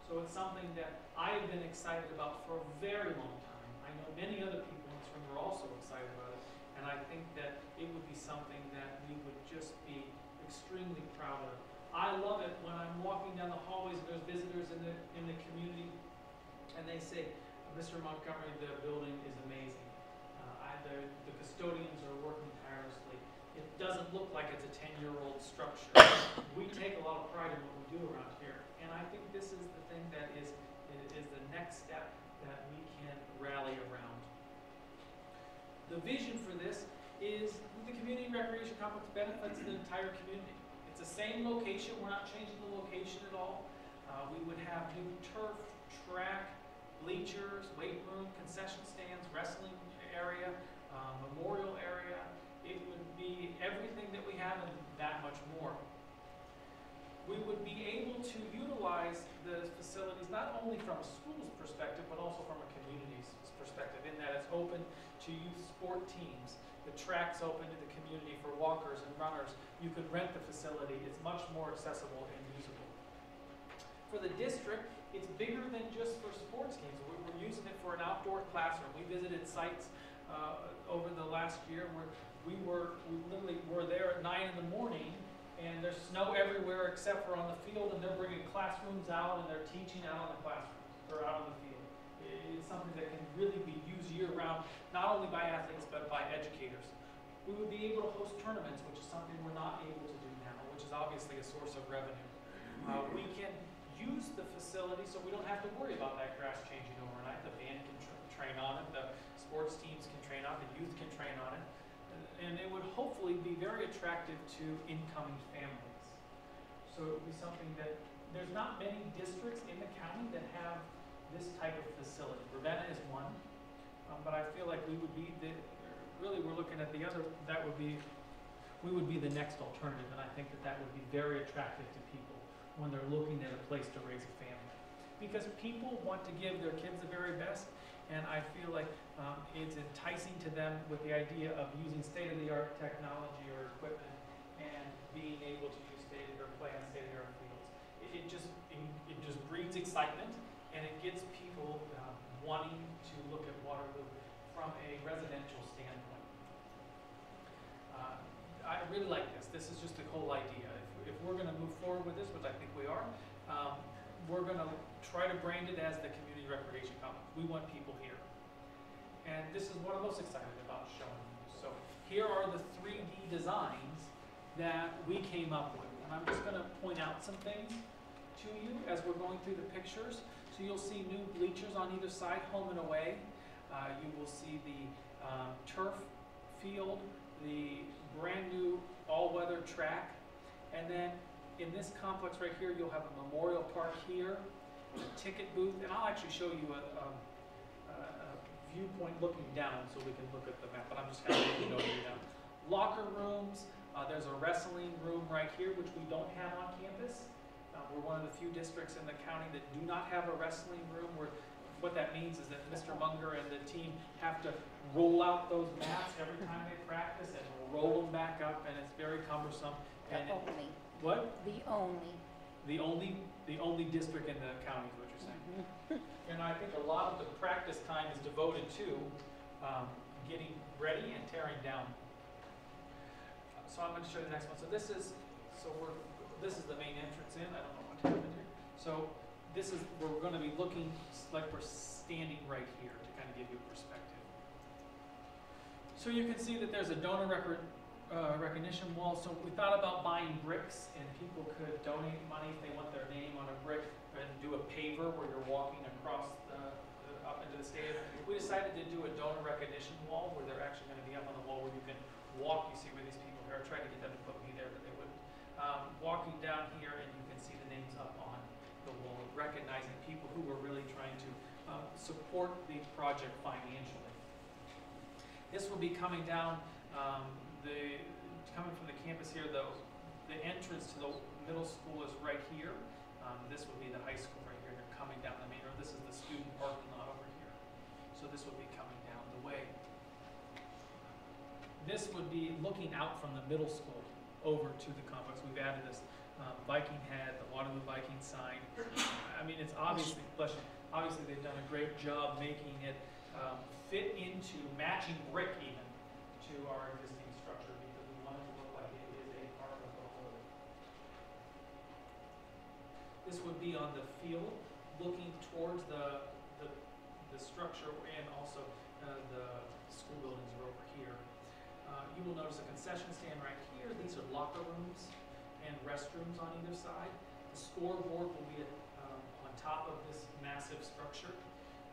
So it's something that I have been excited about for a very long time. I know many other people in this room are also excited about it, and I think that it would be something that we would just be extremely proud of. I love it when I'm walking down the hallways and there's visitors in the community, and they say, Mr. Montgomery, the building is amazing. The custodians are working tirelessly. It doesn't look like it's a 10-year-old structure. We take a lot of pride in what we do around here, and I think this is the thing that is the next step that we can rally around. The vision for this is the community recreation complex benefits the entire community. It's the same location. We're not changing the location at all. We would have new turf, track, bleachers, weight room, concession stands, wrestling area, memorial area. It would be everything that we have and that much more. We would be able to utilize the facilities not only from a school's perspective, but also from a community's perspective, in that it's open to youth sport teams. The track's open to the community for walkers and runners. You could rent the facility. It's much more accessible and usable. For the district, it's bigger than just for sports games. We're using it for an outdoor classroom. We visited sites over the last year where we literally were there at 9 in the morning, and there's snow everywhere except for on the field, and they're bringing classrooms out and they're teaching out on the classrooms or out on the field. It's something that can really be used year-round, not only by athletes but by educators. We would be able to host tournaments, which is something we're not able to do now, which is obviously a source of revenue. We can use the facility so we don't have to worry about that grass changing overnight. The band can train on it, the sports teams can train on it, the youth can train on it, and it would hopefully be very attractive to incoming families. So it would be something that there's not many districts in the county that have this type of facility. Ravenna is one, but I feel like we would be really we're looking at the other. We would be the next alternative, and I think that would be very attractive to people when they're looking at a place to raise a family, because people want to give their kids the very best, and I feel like it's enticing to them with the idea of using state-of-the-art technology or equipment and being able to use play on state-of-the-art fields. It just breeds excitement, and it gets people wanting to look at Waterloo from a residential standpoint. I really like this. This is just the whole idea. If we're going to move forward with this, which I think we are, we're going to try to brand it as the community recreation complex. We want people here. And this is what I'm most excited about showing you. So here are the 3D designs that we came up with. And I'm just going to point out some things to you as we're going through the pictures. So you'll see new bleachers on either side, home and away. You will see the turf field, the brand new all-weather track. And then in this complex right here, you'll have a memorial park here, a ticket booth, and I'll actually show you a viewpoint looking down, so we can look at the map, but I'm just kind of looking over you now. Locker rooms, there's a wrestling room right here, which we don't have on campus. We're one of the few districts in the county that do not have a wrestling room. What that means is that Mr. Munger and the team have to roll out those mats every time they practice and roll them back up, and it's very cumbersome. And Only, what? the only. The only district in the county is what you're saying. And I think a lot of the practice time is devoted to getting ready and tearing down. So I'm going to show you the next one. So this is the main entrance in. I don't know what happened here. So we're going to be looking like we're standing right here to kind of give you perspective. So you can see that there's a donor recognition wall. So we thought about buying bricks, and people could donate money if they want their name on a brick, and do a paver where you're walking across up into the stadium. We decided to do a donor recognition wall where they're actually going to be up on the wall where you can walk. You see where these people are. I tried to get them to put me there, but they wouldn't. Walking down here, and you can see the names up on the wall, recognizing people who were really trying to support the project financially. This will be coming down, coming from the campus here, though. The entrance to the middle school is right here. This would be the high school right here. They're coming down the main road. This is the student parking lot over here. So this would be coming down the way. This would be looking out from the middle school over to the complex. We've added this Viking head, the Waterloo Viking sign. I mean, it's obviously, they've done a great job making it fit into matching brick even to our existing structure, because we want it to look like it is a part of the whole. This would be on the field, looking towards the structure, and also the school buildings are over here. You will notice a concession stand right here. These are locker rooms and restrooms on either side. The scoreboard will be on top of this massive structure,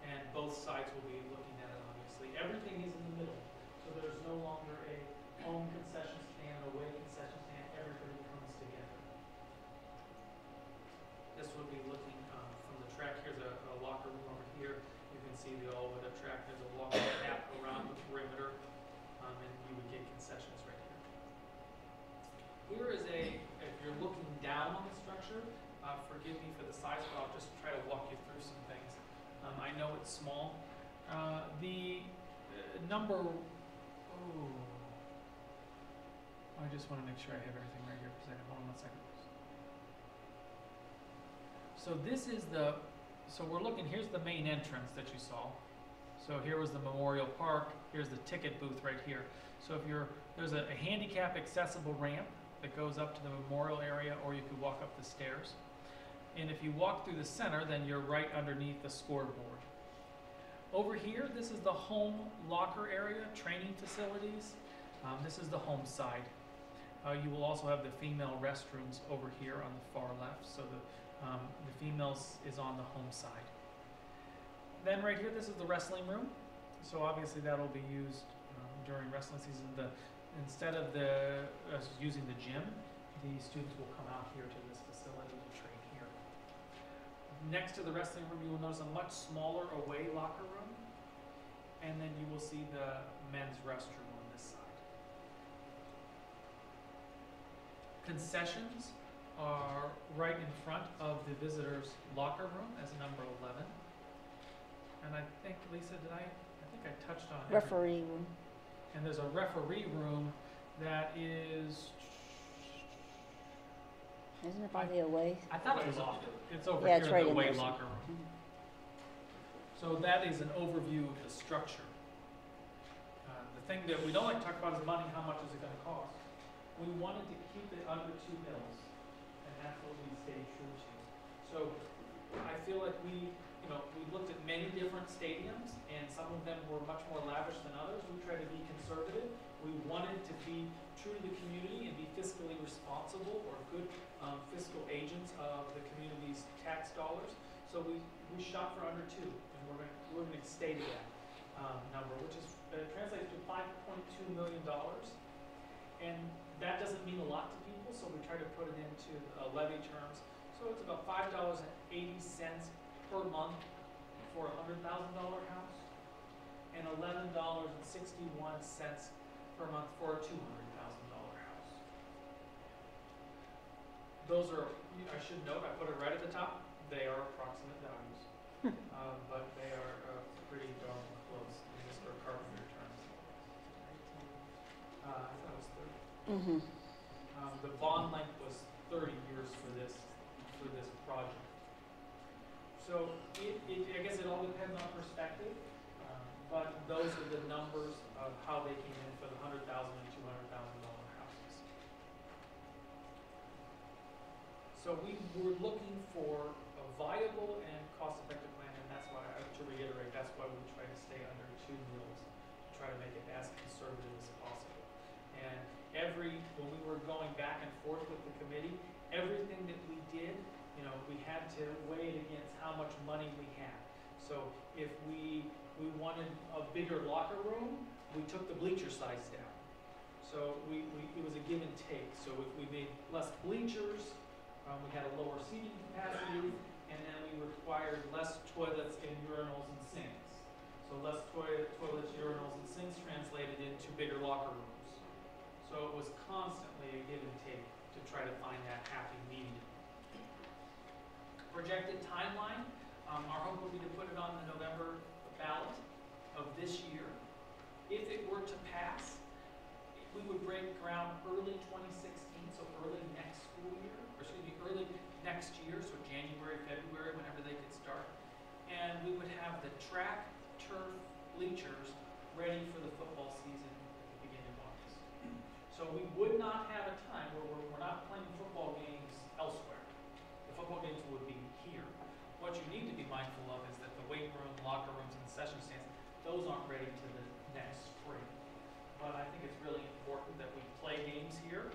and both sides will be looking at it, obviously. Everything is in the middle, so there's no longer a home concession stand, away concession stand. Everybody comes together. This would be looking from the track. Here's a locker room over here. You can see the all-weather track. There's a walking path around the perimeter, and you would get concessions right here. Here is if you're looking down on the structure, forgive me for the size, but I'll just try to walk you through some things. I know it's small. The number, I just want to make sure I have everything right here for a second. Hold on 1 second. So this is so we're looking, here's the main entrance that you saw. So here was the Memorial Park. Here's the ticket booth right here. So if there's a handicap accessible ramp that goes up to the memorial area, or you could walk up the stairs. And if you walk through the center, then you're right underneath the scoreboard. Over here, this is the home locker area, training facilities. This is the home side. You will also have the female restrooms over here on the far left. So the females is on the home side. Then right here, this is the wrestling room. So obviously that'll be used during wrestling season. Instead of using the gym, the students will come out here to this facility to train here. Next to the wrestling room, you will notice a much smaller away locker room. And then you will see the men's restroom on this side. Concessions are right in front of the visitors' locker room as number 11. And I think, Lisa, I think I touched on it. Referee room. And there's a referee room that is... Isn't it by the away? I thought it was off. It's over Yeah, here it's in right the in away there. locker room. So that is an overview of the structure. The thing that we don't like to talk about is money. How much is it going to cost? We wanted to keep it under $2 million, and that's what we stayed true to. So I feel like we looked at many different stadiums, and some of them were much more lavish than others. We tried to be conservative. We wanted to be true to the community and be fiscally responsible, or good fiscal agents of the community's tax dollars. So we shot for under 2, and we're going to stay to that number, which is translates to $5.2 million. And that doesn't mean a lot to people, so we try to put it into levy terms. So it's about $5.80 per month for a $100,000 house. and $11.61 per month for a $200,000 house. Those are, I should note, I put it right at the top, they are approximate values, but they are pretty darn close in Mr. Carpenter terms. I thought it was 30. The bond length was 30 years for this project. So I guess it all depends on perspective, but those are the numbers of how they came in for the $100,000 and $200,000 houses. So we were looking for a viable and cost-effective plan, and that's why, to reiterate, that's why we try to stay under 2 mills, to try to make it as conservative as possible. And when we were going back and forth with the committee, everything that we did, you know, we had to weigh it against how much money we had. So if we wanted a bigger locker room, we took the bleacher size down. So it was a give and take. So if we made less bleachers, we had a lower seating capacity, and then we required less toilets and urinals and sinks. So less toilets, urinals, and sinks translated into bigger locker rooms. So it was constantly a give and take to try to find that happy medium. Projected timeline, our hope would be to put it on the November ballot of this year. If it were to pass, we would break ground early 2016, so early next school year, or excuse me, early next year, so January, February, whenever they could start. And we would have the track, turf, bleachers ready for the football season at the beginning of August. So we would not have a time where we're not playing football games elsewhere. The football games would be here. What you need to be mindful of is that the weight room, locker rooms, and concession stands, those aren't ready to the next spring. But I think it's really important that we play games here.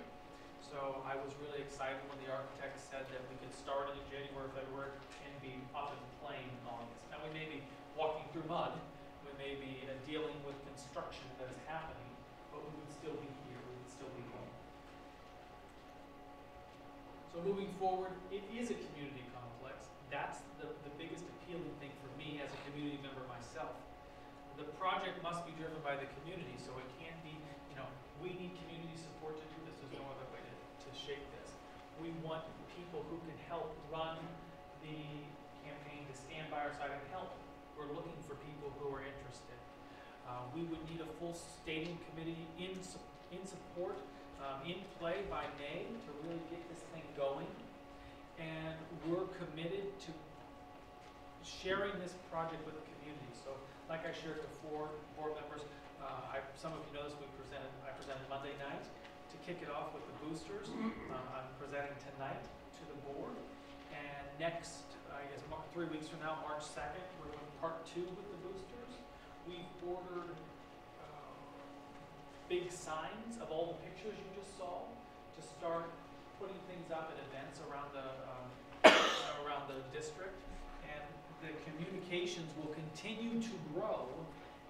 So I was really excited when the architect said that we could start in January, February, and be up and playing in August. Now we may be walking through mud, we may be dealing with construction that is happening, but we would still be here, we would still be home. So moving forward, it is a community complex. That's the biggest appealing thing for me as a community member myself. The project must be driven by the community, so it can't be, you know, we need community support to do this. There's no other way to shape this. We want people who can help run the campaign to stand by our side and help. We're looking for people who are interested. We would need a full stadium committee in support, in play by May to really get this thing going. And we're committed to sharing this project with the community. So like I shared to 4 board members, some of you know this, I presented Monday night to kick it off with the boosters. I'm presenting tonight to the board. And next, I guess 3 weeks from now, March 2nd, we're doing part 2 with the boosters. We've ordered big signs of all the pictures you just saw to start putting things up at events around the district. And the communications will continue to grow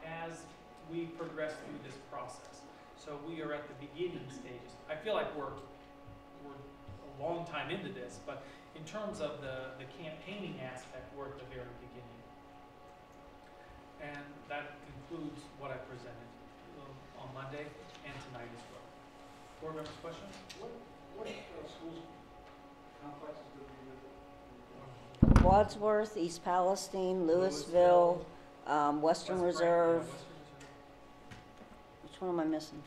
as we progress through this process. So we are at the beginning stages. I feel like we're a long time into this, but in terms of the campaigning aspect, we're at the very beginning. And that concludes what I presented on Monday and tonight as well. Board members, questions? What schools complexes do we live in? Wadsworth, East Palestine, Louisville, Western Reserve. Which one am I missing?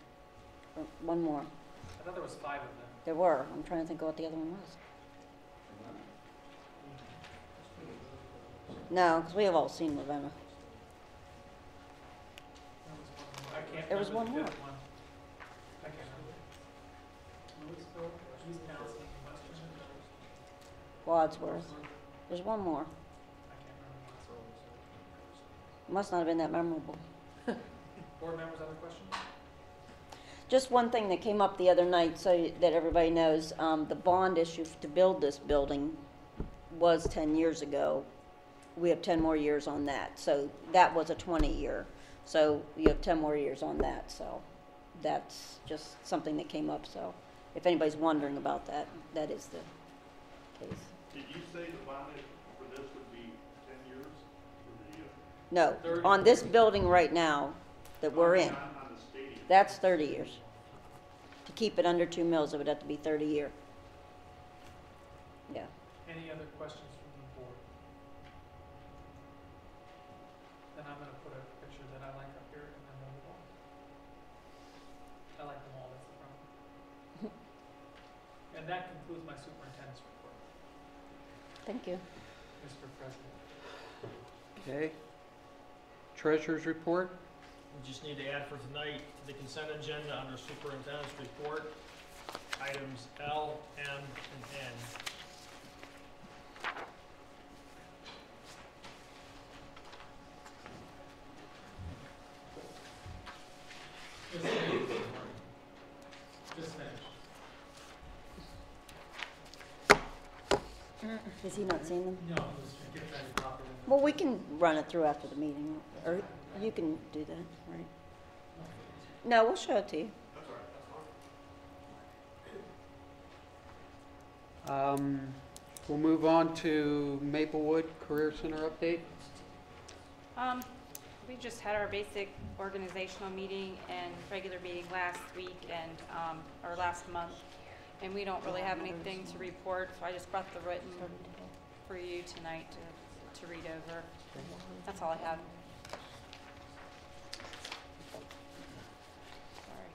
Or one more. I thought there was 5 of them. There were. I'm trying to think of what the other one was. No, because we have all seen Ravenna. There was one more. I can't remember. Louisville, East Palestine, Western Reserve. Wadsworth. There's one more. I can't remember. Must not have been that memorable. Board members, other questions? Just one thing that came up the other night, so that everybody knows, the bond issue to build this building was 10 years ago. We have 10 more years on that. So that was a 20-year. So you have 10 more years on that. So that's just something that came up. So if anybody's wondering about that, that is the case. Did you say the bond for this would be 10 years? For the No, 30. on this building right now that we're in, On the stadium. that's 30 years. To keep it under 2 mils, it would have to be 30 year. Yeah. Any other questions from the board? Then I'm gonna put a picture that I like up here and then we'll move on. I like them all, that's the problem. And that concludes my superintendent's report, Thank you. Mr. President. Okay. Treasurer's report? We just need to add for tonight, the consent agenda under superintendent's report, items L, M, and N. Just finished. Just finished. Has he not seen them? No, I'm just trying to get that copy. Well, we can run it through after the meeting, or you can do that, right? No, we'll show it to you. That's all right, that's fine. We'll move on to Maplewood Career Center update. We just had our basic organizational meeting and regular meeting last week and, or last month. And we don't really have anything to report, so I just brought the written for you tonight to read over. That's all I have. Sorry.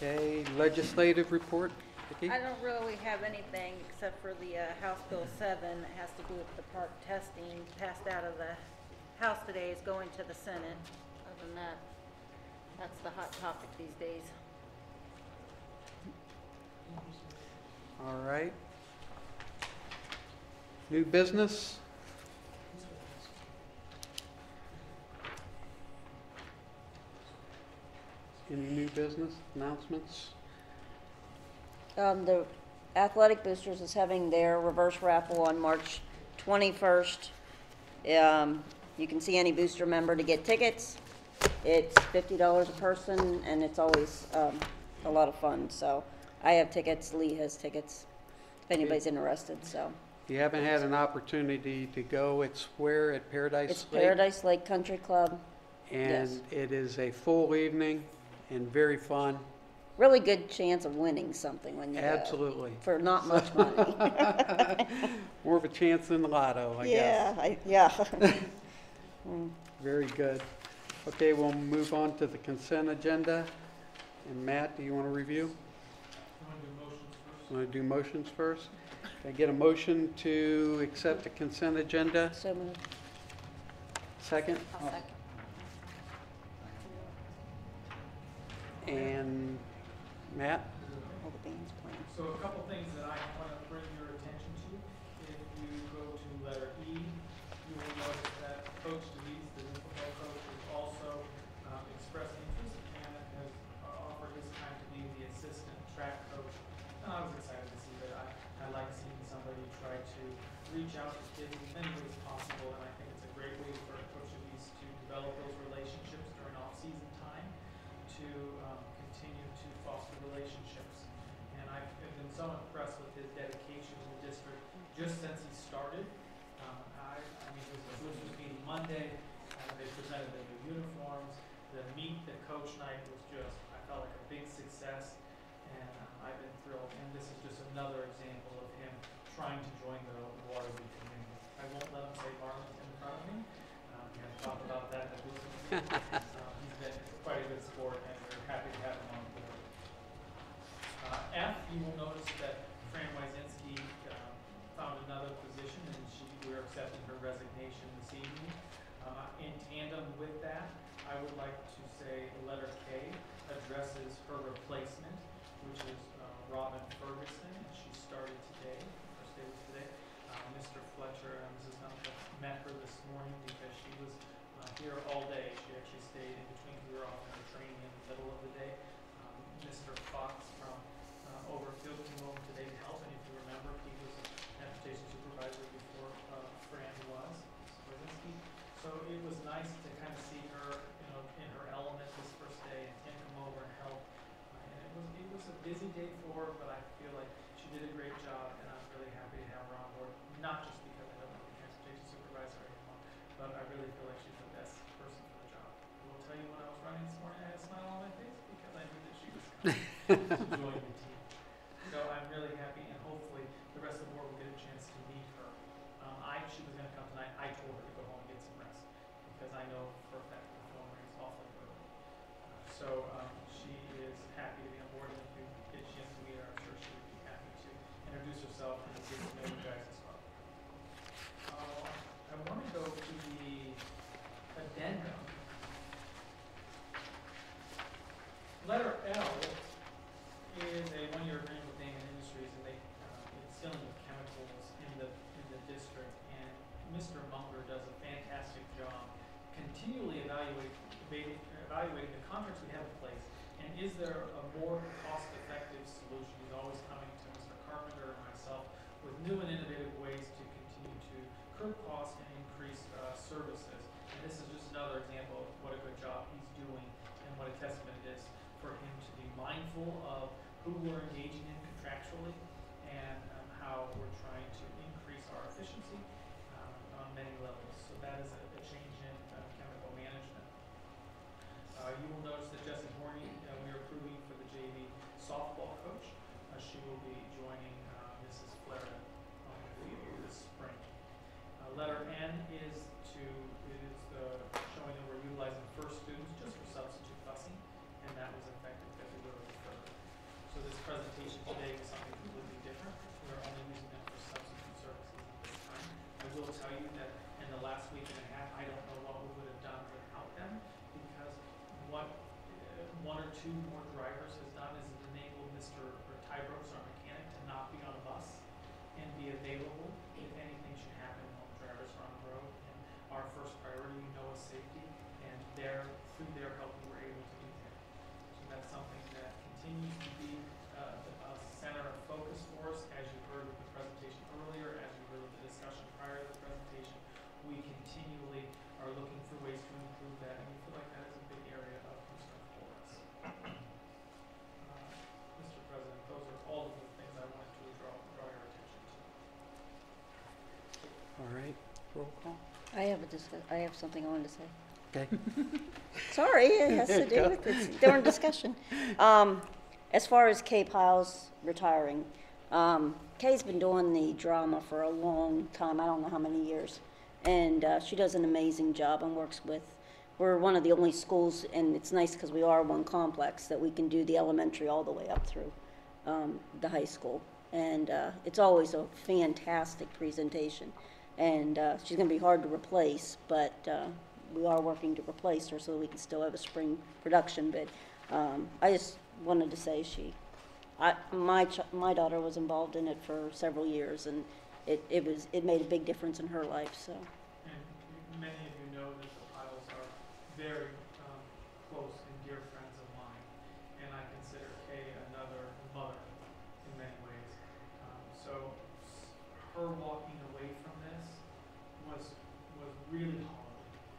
Okay, legislative report. Vicki? I don't really have anything except for the House Bill 7 that has to do with the park testing passed out of the House today is going to the Senate. Other than that, that's the hot topic these days. All right. New business? Any new business announcements? The Athletic Boosters is having their reverse raffle on March 21st. You can see any booster member to get tickets. It's $50 a person, and it's always a lot of fun. So I have tickets, Lee has tickets, if anybody's interested, so. If you haven't had an opportunity to go, it's where at Paradise It's Lake? Paradise Lake Country Club. And yes. it is a full evening and very fun. Really good chance of winning something when you go. Absolutely. For not much money. More of a chance than the lotto, I guess. Yeah. Very good. Okay, we'll move on to the consent agenda. And Matt, do you want to review? You wanna do motions first? Want to do motions first? Can I get a motion to accept the consent agenda? So moved. Second? I'll second. And Matt? All the band's playing. So a couple things that I want to bring your attention to. If you go to letter E, you will notice that Coach Deves, the new football coach, has also expressed interest and has offered his time to be the assistant track coach. And I was excited to see that. I like seeing somebody try to reach out to kids in many ways possible, and I think it's a great way for Coach Deves to develop those relationships during off-season time to continue to foster relationships. And I've been so impressed with his dedication to the district just since he started. I mean, it was meeting Monday, they presented the new uniforms, the meet, the coach night was just, I felt like a big success, and I've been thrilled. And this is just another example of him trying to join the Waterloo community. I won't let him say Arlington in front of me. We have to talk about that at the He's been quite a good sport, and we're happy to have him on board. F, you will notice that Fran Wysinski found another position, and we're accepting her resignation this evening. In tandem with that, I would like to say letter K addresses her replacement, which is Robin Ferguson, and she started today. First day was today. Mr. Fletcher and Mrs. Hunter met her this morning because she was here all day. She actually stayed in between. We were offering her training in the middle of the day. Mr. Fox from Overfield came over today to help, and if you remember, he was an transportation supervisor before Fran was. So it was nice to kind of see her, in her element this first day, busy day for her, but I feel like she did a great job, and I'm really happy to have her on board, not just because I don't want to be transportation supervisor anymore, but I really feel like she's the best person for the job. I will tell you, when I was running this morning, I had a smile on my face because I knew that she was coming to join the team. So I'm really happy, and hopefully the rest of the board will get a chance to meet her. She was going to come tonight. I told her to go home and get some rest because I know for a fact the phone rings awfully early. So she is happy to be on board, and if you get a chance to meet her, I'm sure she would be happy to introduce herself and get to know you guys as well. I want to go to the addendum. Letter L is a one-year agreement with Damon Industries, and it's dealing with chemicals in the district. And Mr. Munger does a fantastic job continually evaluating the contracts we have in place, and is there a more cost-effective solution? He's always coming to Mr. Carpenter and myself with new and innovative ways to continue to curb costs and increase services. And this is just another example of what a good job he's doing and what a testament it is for him to be mindful of who we're engaging in contractually and how we're trying to increase our efficiency on many levels. So that is a change in chemical management. You will notice that Jessie Horney, we are approving for the JV softball coach. She will be joining Mrs. Flair on the field this spring. Letter N is showing that we're utilizing first students just for substitute busing, and that was effective February 3rd. So this presentation today is something completely different. We're only using them for substitute services at this time. I will tell you that in the last week and a half, I don't know what we would have done without them, because what one or two more drivers has done is it enabled Mr. Tybrooks, our mechanic, to not be on a bus and be available if anything should happen while the drivers are on the road. And our first priority, you know, is safety, and through their help, we were able to do that. So that's something that continues to be a center of focus for us. As you heard with the presentation earlier, as you heard with the discussion prior to the presentation, we continually are looking for ways to improve that, and we feel like that is a big area of concern for us. Mr. President, those are all of the things I wanted to draw your attention to. All right, roll call. I have something I wanted to say. Okay. Sorry, it has to do with this during discussion. As far as Kay Piles retiring, Kay's been doing the drama for a long time. I don't know how many years. And she does an amazing job and works with, we're one of the only schools, and it's nice because we are one complex, that we can do the elementary all the way up through the high school. And it's always a fantastic presentation. And she's going to be hard to replace, but we are working to replace her so that we can still have a spring production. But I just wanted to say my daughter was involved in it for several years, and it made a big difference in her life. So. And many of you know that the Piles are very close and dear friends of mine, and I consider Kay another mother in many ways. So her walking away from this was really hard.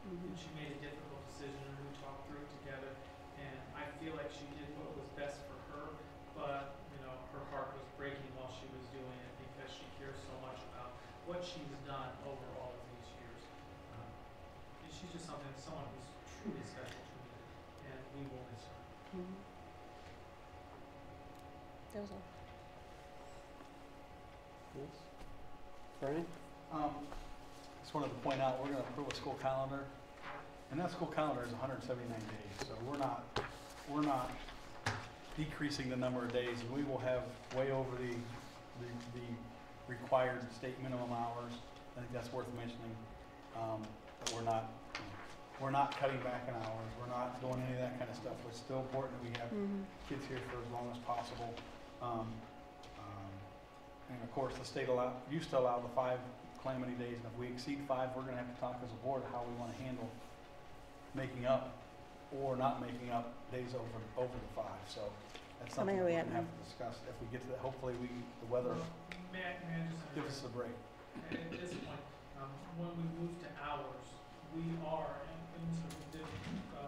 Mm-hmm. And she made a difficult decision, and we talked through it together. And I feel like she did what was best for her, but her heart was breaking while she was doing it because she cares so much about what she's done over all of these years. She's just someone who's truly special to me, and we will miss her. Mm-hmm. That was all. Yes. Brian? Just wanted to point out, we're going to approve a school calendar, and that school calendar is 179 days. So we're not decreasing the number of days, and we will have way over the required state minimum hours. I think that's worth mentioning. But we're not cutting back in hours. We're not doing any of that kind of stuff. It's still important that we have kids here for as long as possible. And of course, the state used to allow the 5 calamity days, and if we exceed 5, we're going to have to talk as a board how we want to handle making up or not making up days over the 5. So that's something we're going to have to discuss if we get to that. Hopefully, the weather may I just gives us a break. At this point, when we move to hours, we are, and Mr. did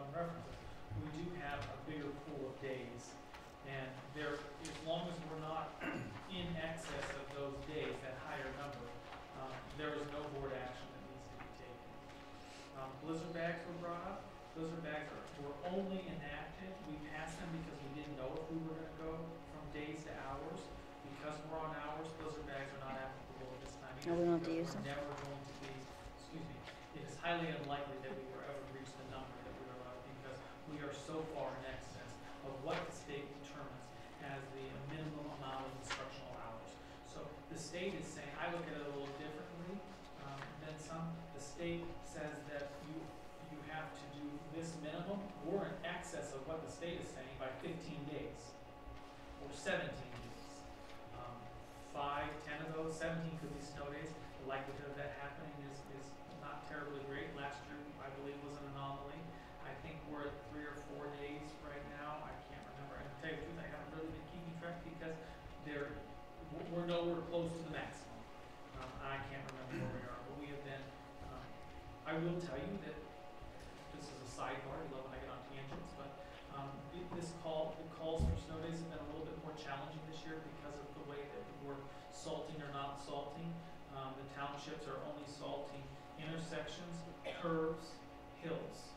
reference it, we do have a bigger pool of days, and there is long as we're not in excess of those days, that higher number, there is no board action that needs to be taken. Blizzard bags were brought up. Blizzard bags were only enacted. We passed them because we didn't know if we were going to go from days to hours. Because we're on hours, blizzard bags are not applicable at this time. No, we don't have to use We're them. never going to be, it is highly unlikely that we will ever reach the number that we are allowed because we are so far in excess of what the state determines as the minimum amount of instructional hours. So the state is saying, I look at it a little differently than some. The state says that you have to do this minimum. We're in excess of what the state is saying by 15 days or 17 days. 5, 10 of those, 17 could be snow days. The likelihood of that happening is not terribly great. Last year, I believe, was an anomaly. I think we're at 3 or 4 days right now. I can't remember. And to tell you the truth, I haven't really been keeping track because we're nowhere close to the maximum. I can't remember where we are, but we have been. I will tell you that this is a sidebar. I love when I get on tangents, but the calls for snow days have been a little bit more challenging this year because of the way that we're salting or not salting. The townships are only salting intersections, curves, hills.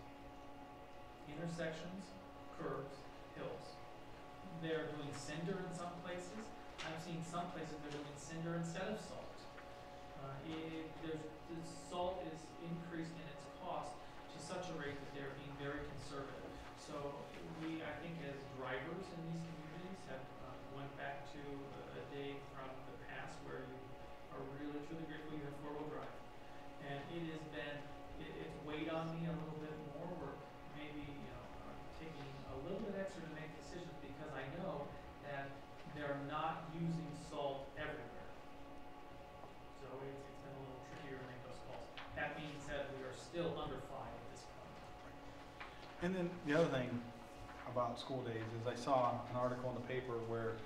Intersections, curves, hills. They're doing cinder in some places. I've seen some places they're doing cinder instead of salt. The salt is increased in its cost to such a rate that they're being very conservative. So we, I think, as drivers in these communities have went back to a day from the past where you are really truly grateful you have four-wheel drive. And it has been, it's weighed on me a little bit more. We're maybe, taking a little bit extra to make decisions because I know that they're not using salt everywhere. So it's been a little trickier to make those calls. That being said, we are still under 5 at this point. And then the other thing about school days is I saw an article in the paper where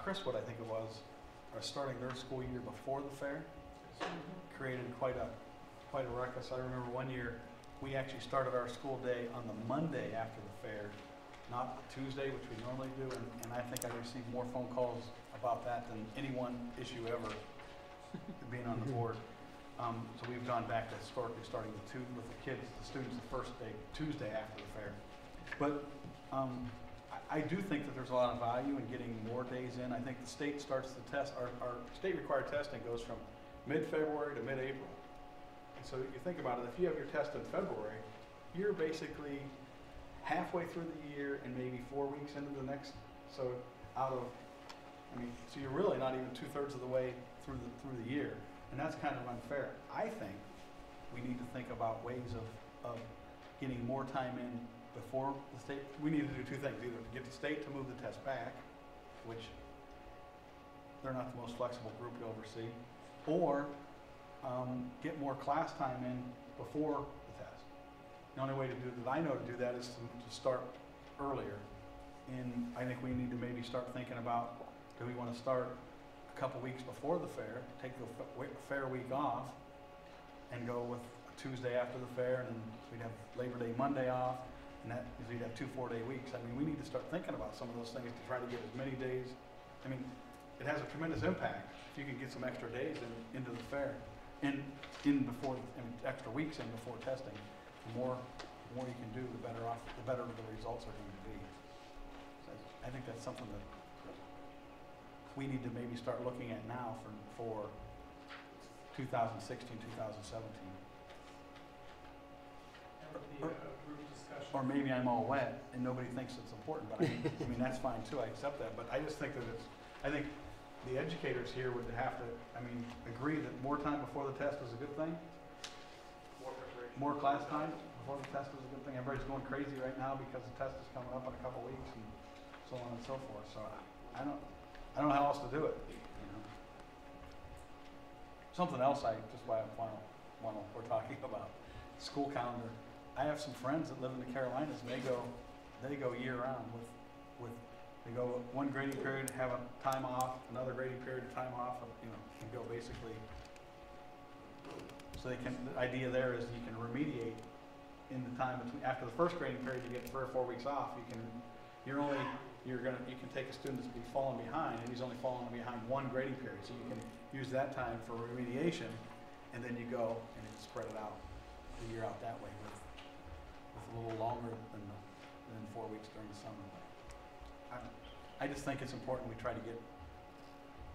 Crestwood, I think it was, are starting their school year before the fair. Created quite a ruckus. I remember one year we actually started our school day on the Monday after the fair, not the Tuesday, which we normally do. And I think I received more phone calls about that than any one issue ever being on the board. So we've gone back to historically starting with the kids, the students, the first day, Tuesday after the fair. But I do think that there's a lot of value in getting more days in. I think the state starts the test, our state required testing goes from mid-February to mid-April. And so you think about it, if you have your test in February, you're basically halfway through the year and maybe 4 weeks into the next. So so you're really not even 2/3 of the way through the year. And that's kind of unfair. I think we need to think about ways of getting more time in before the state. We need to do 2 things, either to get the state to move the test back, which they're not the most flexible group to oversee, or get more class time in before the test. The only way to do that I know to do that is to start earlier. And I think we need to maybe start thinking about, do we want to start a couple weeks before the fair, take the fair week off, and go with Tuesday after the fair, and then we'd have Labor Day Monday off, and that means we'd have 2 4-day weeks. I mean, we need to start thinking about some of those things to try to get as many days. I mean, it has a tremendous impact if you can get some extra days into the fair, and extra weeks in before testing. The more you can do, the better the results are going to be. So I think that's something that we need to maybe start looking at now for 2016, 2017. That would be a group discussion. Or maybe I'm all wet and nobody thinks it's important, but I mean that's fine too, I accept that. But I just think that I think the educators here would have to, agree that more time before the test is a good thing. More class time before the test is a good thing. Everybody's going crazy right now because the test is coming up in a couple weeks and so on and so forth. So I don't know how else to do it. Something else we're talking about school calendar. I have some friends that live in the Carolinas, and they go year round they go one grading period, have a time off, another grading period, time off, and go basically. So the idea there is you can remediate in the time between, after the first grading period, you get 3 or 4 weeks off. You can you can take a student that's falling behind, and he's only falling behind one grading period, so you can use that time for remediation, and then you go and you spread it out, the year out that way with a little longer than 4 weeks during the summer. I just think it's important we try to get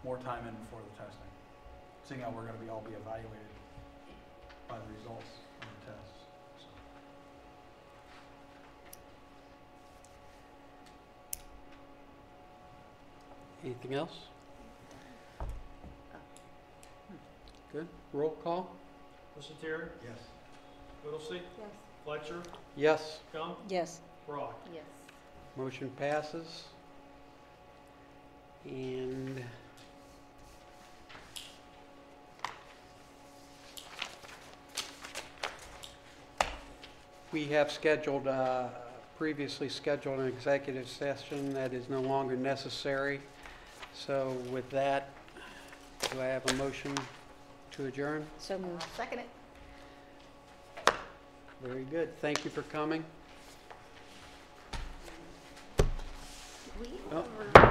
more time in before the testing, seeing how we're going to all be evaluated by the results of the tests. So. Anything else? Good. Roll call? Musatier, Yes. Whittlesey, Yes. Fletcher, Yes. Gump, Yes. Brock. Yes. Motion passes. And we have scheduled, previously scheduled an executive session that is no longer necessary. So with that, do I have a motion to adjourn? So moved. Second it. Very good. Thank you for coming. We Oh. ever